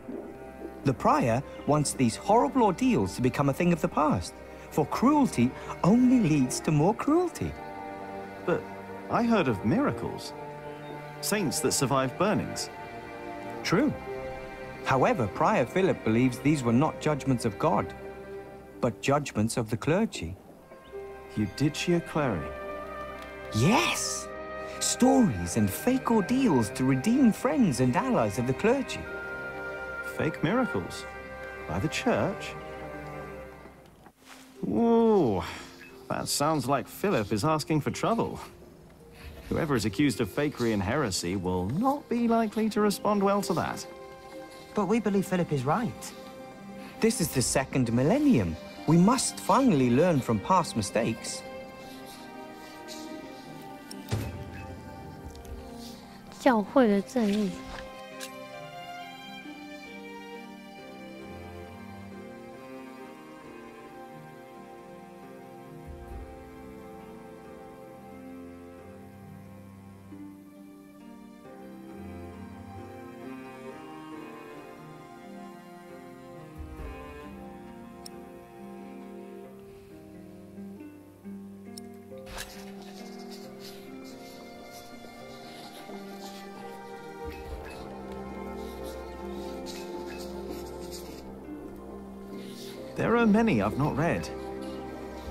The prior wants these horrible ordeals to become a thing of the past, for cruelty only leads to more cruelty. But I heard of miracles. Saints that survived burnings. True. However, Prior Philip believes these were not judgments of God, but judgments of the clergy. Judicia Cleri. Yes! Stories and fake ordeals to redeem friends and allies of the clergy. Fake miracles? By the church? Ooh, that sounds like Philip is asking for trouble. Whoever is accused of fakery and heresy will not be likely to respond well to that. But we believe Philip is right. This is the second millennium. We must finally learn from past mistakes. 教会的正义。There are many I've not read.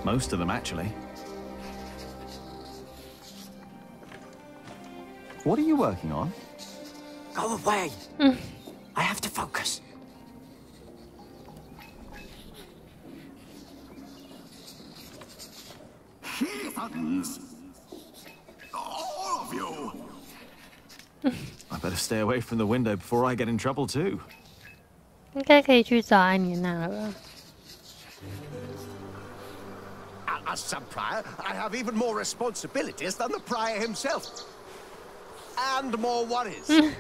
Most of them, actually. What are you working on? Go away! I have to focus. Heathens! All of you! I better stay away from the window before I get in trouble too. 应该可以去找安妮娜了吧？ As sub-prior, I have even more responsibilities than the prior himself. And more worries.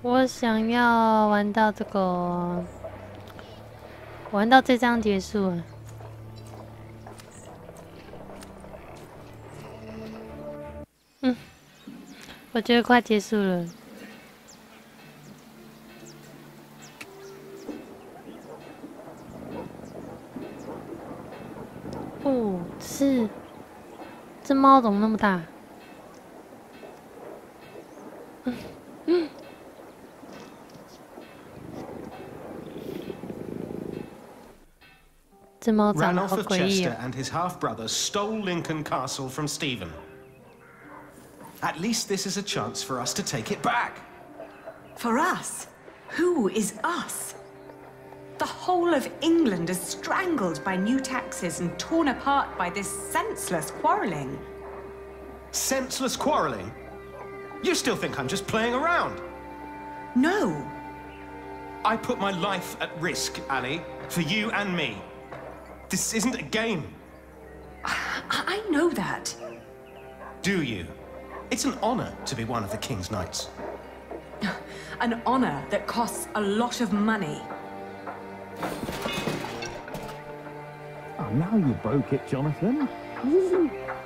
我想要玩到这个，玩到这章结束了。我觉得快结束了。哦，这猫怎么那么大？这猫长得 Ranulph 好 of 诡异 Chester 哦。 and his half-brother stole Lincoln Castle from Stephen. At least this is a chance for us to take it back. For us? Who is us? The whole of England is strangled by new taxes and torn apart by this senseless quarrelling. Senseless quarrelling? You still think I'm just playing around? No. I put my life at risk, Annie, for you and me. This isn't a game. I know that. Do you? It's an honor to be one of the King's Knights. An honor that costs a lot of money. Oh, now you broke it, Jonathan.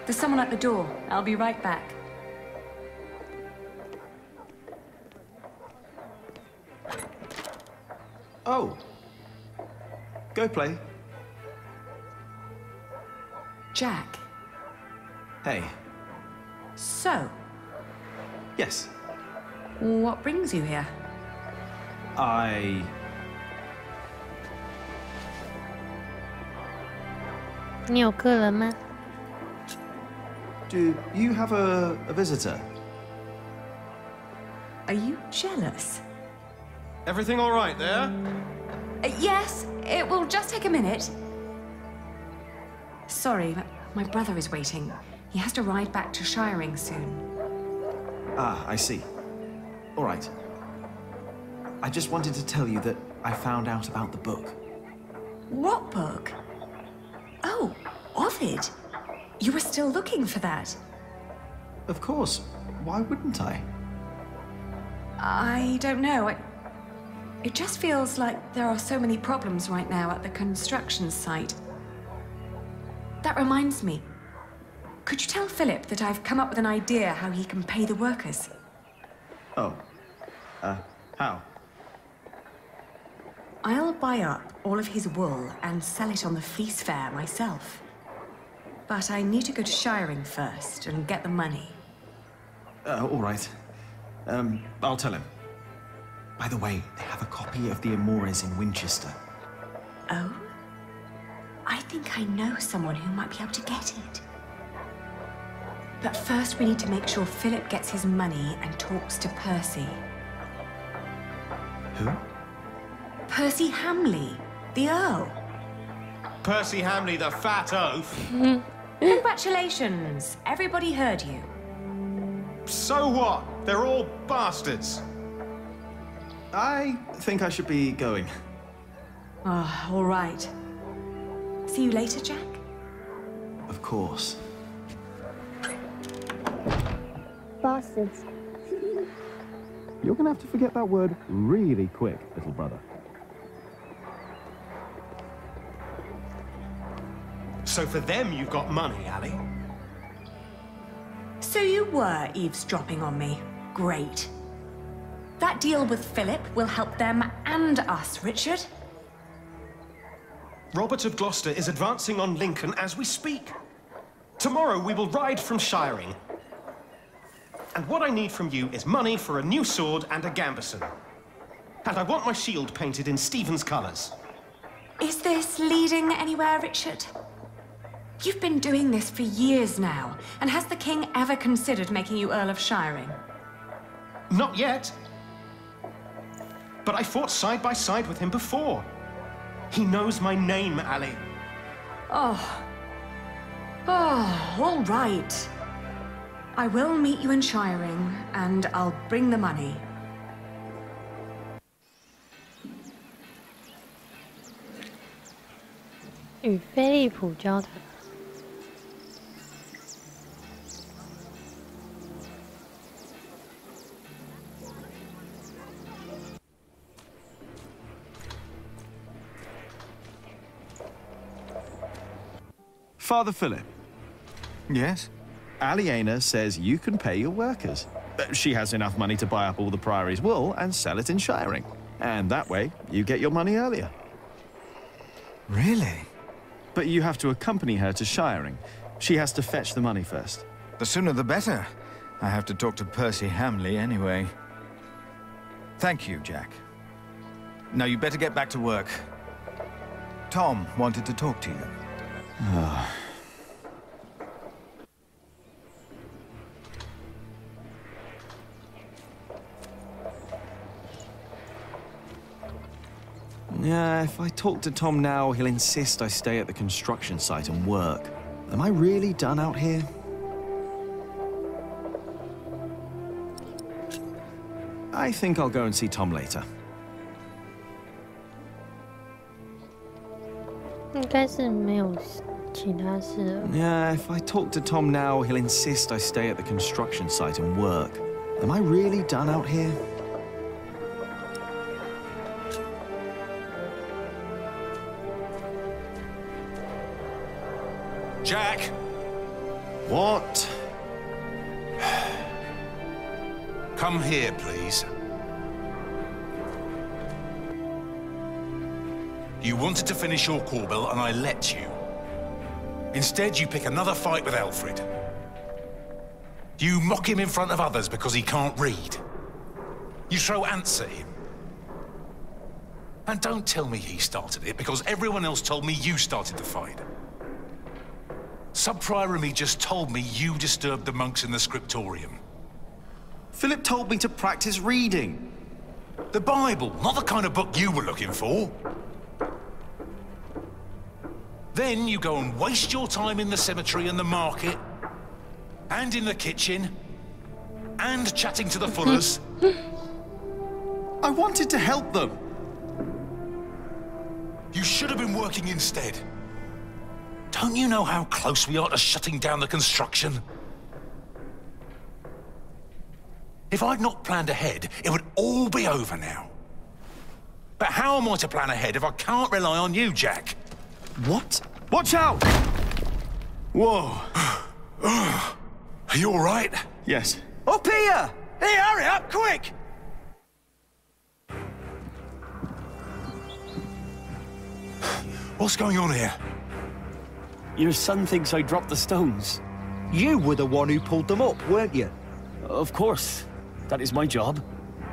There's someone at the door. I'll be right back. Oh. Go play. Jack. Hey. So, Yes. what brings you here? I... 你有客人吗？ Do you have a visitor? Are you jealous? Everything all right there? Yes, it will just take a minute. Sorry, but my brother is waiting. He has to ride back to Shiring soon. Ah, I see. All right. I just wanted to tell you that I found out about the book. What book? Oh, Ovid. You were still looking for that. Of course. Why wouldn't I? I don't know. It just feels like there are so many problems right now at the construction site. That reminds me. Could you tell Philip that I've come up with an idea how he can pay the workers? Oh. How? I'll buy up all of his wool and sell it on the fleece fair myself. But I need to go to Shiring first and get the money. All right. I'll tell him. By the way, they have a copy of the Amores in Winchester. Oh? I think I know someone who might be able to get it. But first we need to make sure Philip gets his money and talks to Percy. Who? Percy Hamley, the Earl. Percy Hamley, the fat oaf. Congratulations. Everybody heard you. So what? They're all bastards. I think I should be going. Oh, all right. See you later, Jack? Of course. Bastards. You're gonna have to forget that word really quick, little brother. So for them, you've got money, Ali? So you were eavesdropping on me. Great. That deal with Philip will help them and us, Richard. Robert of Gloucester is advancing on Lincoln as we speak. Tomorrow we will ride from Shiring. And what I need from you is money for a new sword and a gambeson. And I want my shield painted in Stephen's colours. Is this leading anywhere, Richard? You've been doing this for years now, and has the king ever considered making you Earl of Shiring? Not yet. But I fought side by side with him before. He knows my name, Ali. Oh. Oh, all right. I will meet you in Shiring, and I'll bring the money. "与菲利普交谈。Father Philip. Yes? Aliena says you can pay your workers. She has enough money to buy up all the Priory's wool and sell it in Shiring. And that way, you get your money earlier. Really? But you have to accompany her to Shiring. She has to fetch the money first. The sooner the better. I have to talk to Percy Hamley anyway. Thank you, Jack. Now you better get back to work. Tom wanted to talk to you. Yeah, if I talk to Tom now, he'll insist I stay at the construction site and work. Am I really done out here? I think I'll go and see Tom later. 应该是没有其他事了。 Yeah, if I talk to Tom now, he'll insist I stay at the construction site and work. Am I really done out here? Jack! What? Come here, please. You wanted to finish your Corbel, and I let you. Instead, you pick another fight with Alfred. You mock him in front of others because he can't read. You throw ants at him. And don't tell me he started it, because everyone else told me you started the fight. Sub-Prior Remy just told me you disturbed the monks in the scriptorium. Philip told me to practice reading. The Bible, not the kind of book you were looking for. Then you go and waste your time in the cemetery and the market, and in the kitchen, and chatting to the Fullers. I wanted to help them. You should have been working instead. Don't you know how close we are to shutting down the construction? If I'd not planned ahead, it would all be over now. But how am I to plan ahead if I can't rely on you, Jack? What? Watch out! Whoa. Are you all right? Yes. Up here! Hey, hurry up, quick! What's going on here? Your son thinks I dropped the stones. You were the one who pulled them up, weren't you? Of course. That is my job.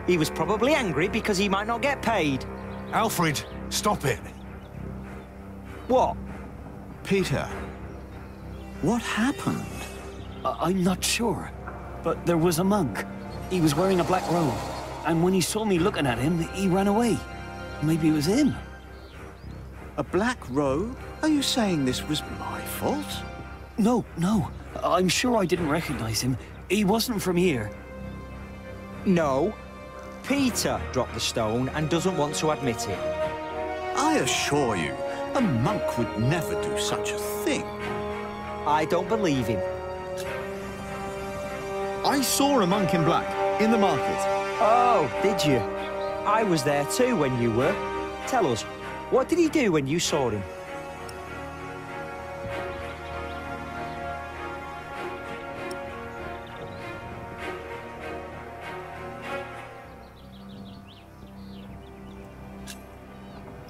He was probably angry because he might not get paid. Alfred, stop it. What? Peter, what happened? I'm not sure, but there was a monk. He was wearing a black robe, and when he saw me looking at him, he ran away. Maybe it was him. A black robe? Are you saying this was my fault? No, no. I'm sure I didn't recognize him. He wasn't from here. No. Peter dropped the stone and doesn't want to admit it. I assure you, a monk would never do such a thing. I don't believe him. I saw a monk in black, in the market. Oh, did you? I was there too when you were. Tell us, what did he do when you saw him?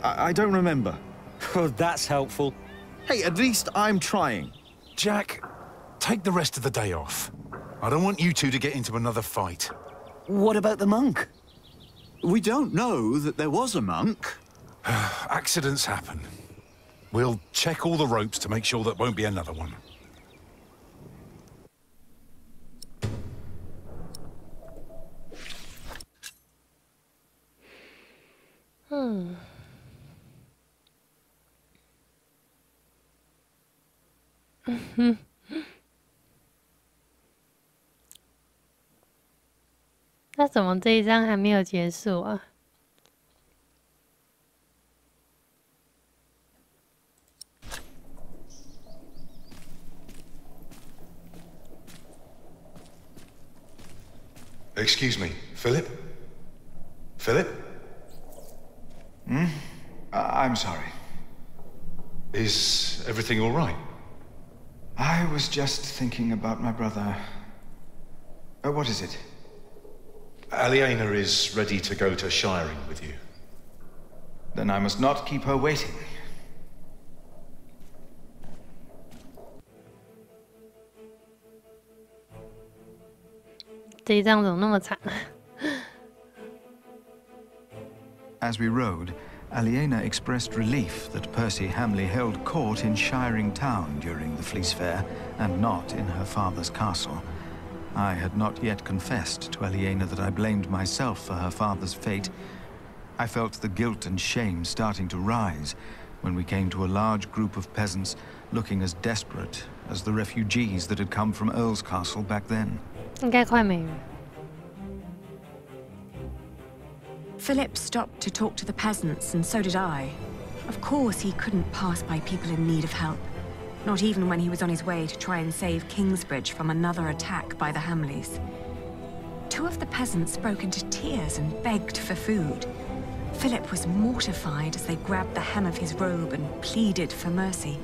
I don't remember. Oh, that's helpful. Hey, at least I'm trying. Jack, take the rest of the day off. I don't want you two to get into another fight. What about the monk? We don't know that there was a monk. Accidents happen. We'll check all the ropes to make sure there won't be another one. Hmm. Mm-hmm. 那怎么这一章还没有结束啊？ Excuse me, Philip? Philip? I'm sorry. Is everything all right? I was just thinking about my brother. What is it? Aliena is ready to go to Shiring with you. Then I must not keep her waiting. As we rode, Aliena expressed relief that Percy Hamley held court in Shiring Town during the Fleece Fair, and not in her father's castle. I had not yet confessed to Aliena that I blamed myself for her father's fate. I felt the guilt and shame starting to rise when we came to a large group of peasants looking as desperate as the refugees that had come from Earl's Castle back then. 应该快没了。 Philip stopped to talk to the peasants, and so did I. Of course, he couldn't pass by people in need of help. Not even when he was on his way to try and save Kingsbridge from another attack by the Hamleys. Two of the peasants broke into tears and begged for food. Philip was mortified as they grabbed the hem of his robe and pleaded for mercy.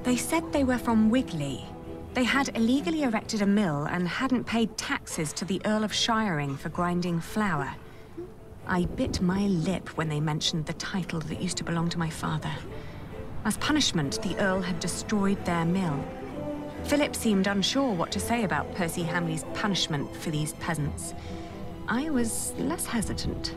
They said they were from Wigley. They had illegally erected a mill and hadn't paid taxes to the Earl of Shiring for grinding flour. I bit my lip when they mentioned the title that used to belong to my father. As punishment, the Earl had destroyed their mill. Philip seemed unsure what to say about Percy Hamley's punishment for these peasants. I was less hesitant.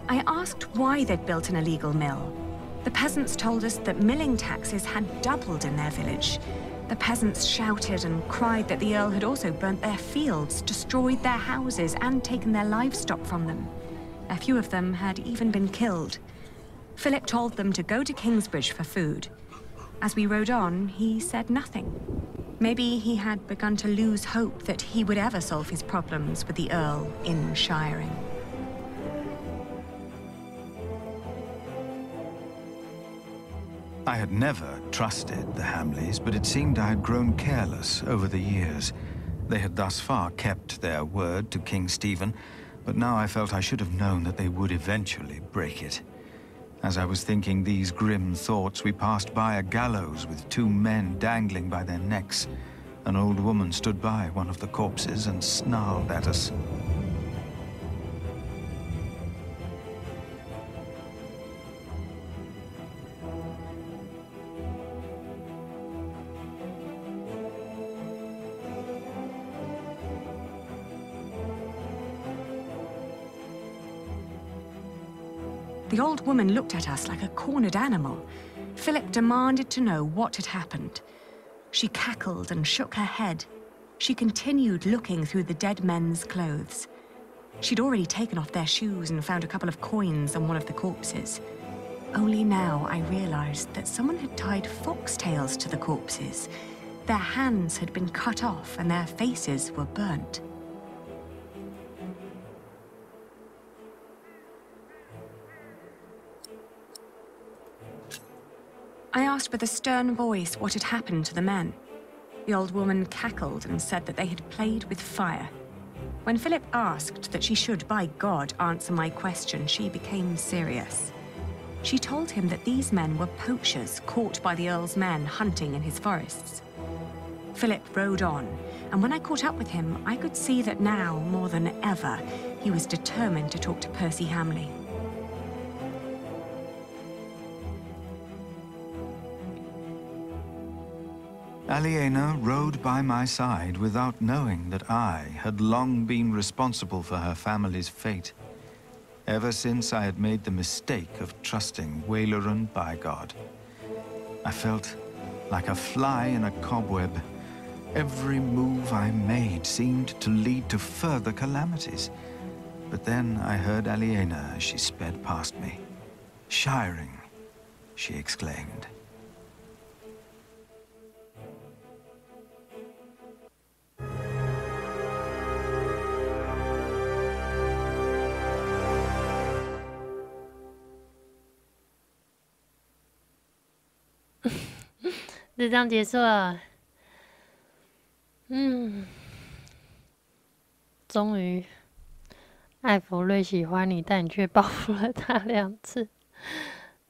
I asked why they'd built an illegal mill. The peasants told us that milling taxes had doubled in their village. The peasants shouted and cried that the Earl had also burnt their fields, destroyed their houses, and taken their livestock from them. A few of them had even been killed. Philip told them to go to Kingsbridge for food. As we rode on, he said nothing. Maybe he had begun to lose hope that he would ever solve his problems with the Earl in Shiring. I had never trusted the Hamleys, but it seemed I had grown careless over the years. They had thus far kept their word to King Stephen, but now I felt I should have known that they would eventually break it. As I was thinking these grim thoughts, we passed by a gallows with 2 men dangling by their necks. An old woman stood by one of the corpses and snarled at us. The old woman looked at us like a cornered animal. Philip demanded to know what had happened. She cackled and shook her head. She continued looking through the dead men's clothes. She'd already taken off their shoes and found a couple of coins on one of the corpses. Only now I realized that someone had tied foxtails to the corpses. Their hands had been cut off and their faces were burnt. I asked with a stern voice what had happened to the men. The old woman cackled and said that they had played with fire. When Philip asked that she should, by God, answer my question, she became serious. She told him that these men were poachers caught by the Earl's men hunting in his forests. Philip rode on, and when I caught up with him, I could see that now, more than ever, he was determined to talk to Percy Hamley. Aliena rode by my side without knowing that I had long been responsible for her family's fate. Ever since I had made the mistake of trusting Waylaran by God. I felt like a fly in a cobweb. Every move I made seemed to lead to further calamities. But then I heard Aliena as she sped past me. "Shiring," she exclaimed.就这样结束了。终于，艾弗瑞喜欢你，但你却报复了他2次。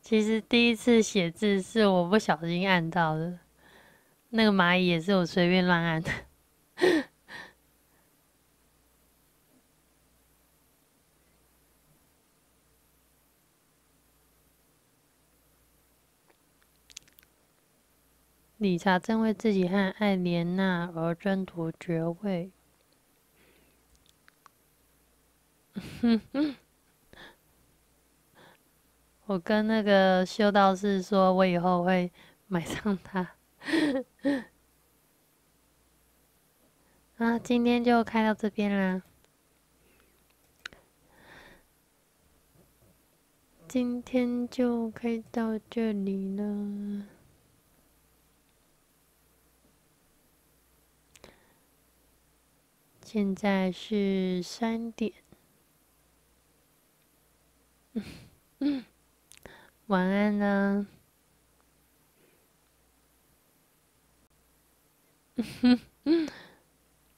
其实第一次写字是我不小心按到的，那个蚂蚁也是我随便乱按的。理查正为自己和艾莲娜而争夺爵位。我跟那个修道士说，我以后会买上它。啊，今天就开到这边啦。今天就开到这里了。现在是3点。晚安啦。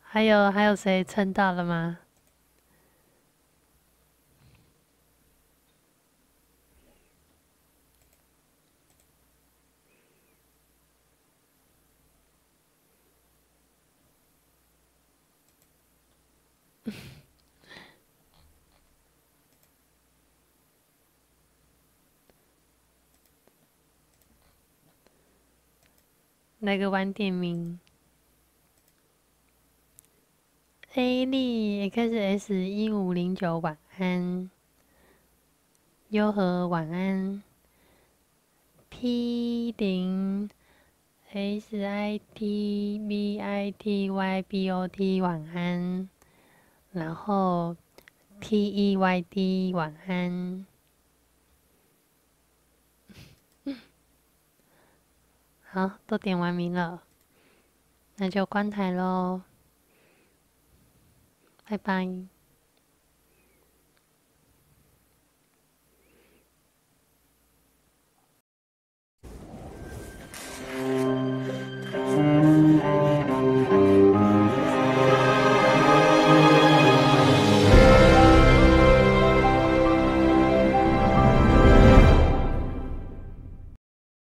还有谁撑到了吗？来个晚点名。A 丽 XS1509晚安，优和晚安 ，P0 SITVITYBOT 晚安，然后 TEYD 晚安。好，都点完名了，那就关台咯，拜拜。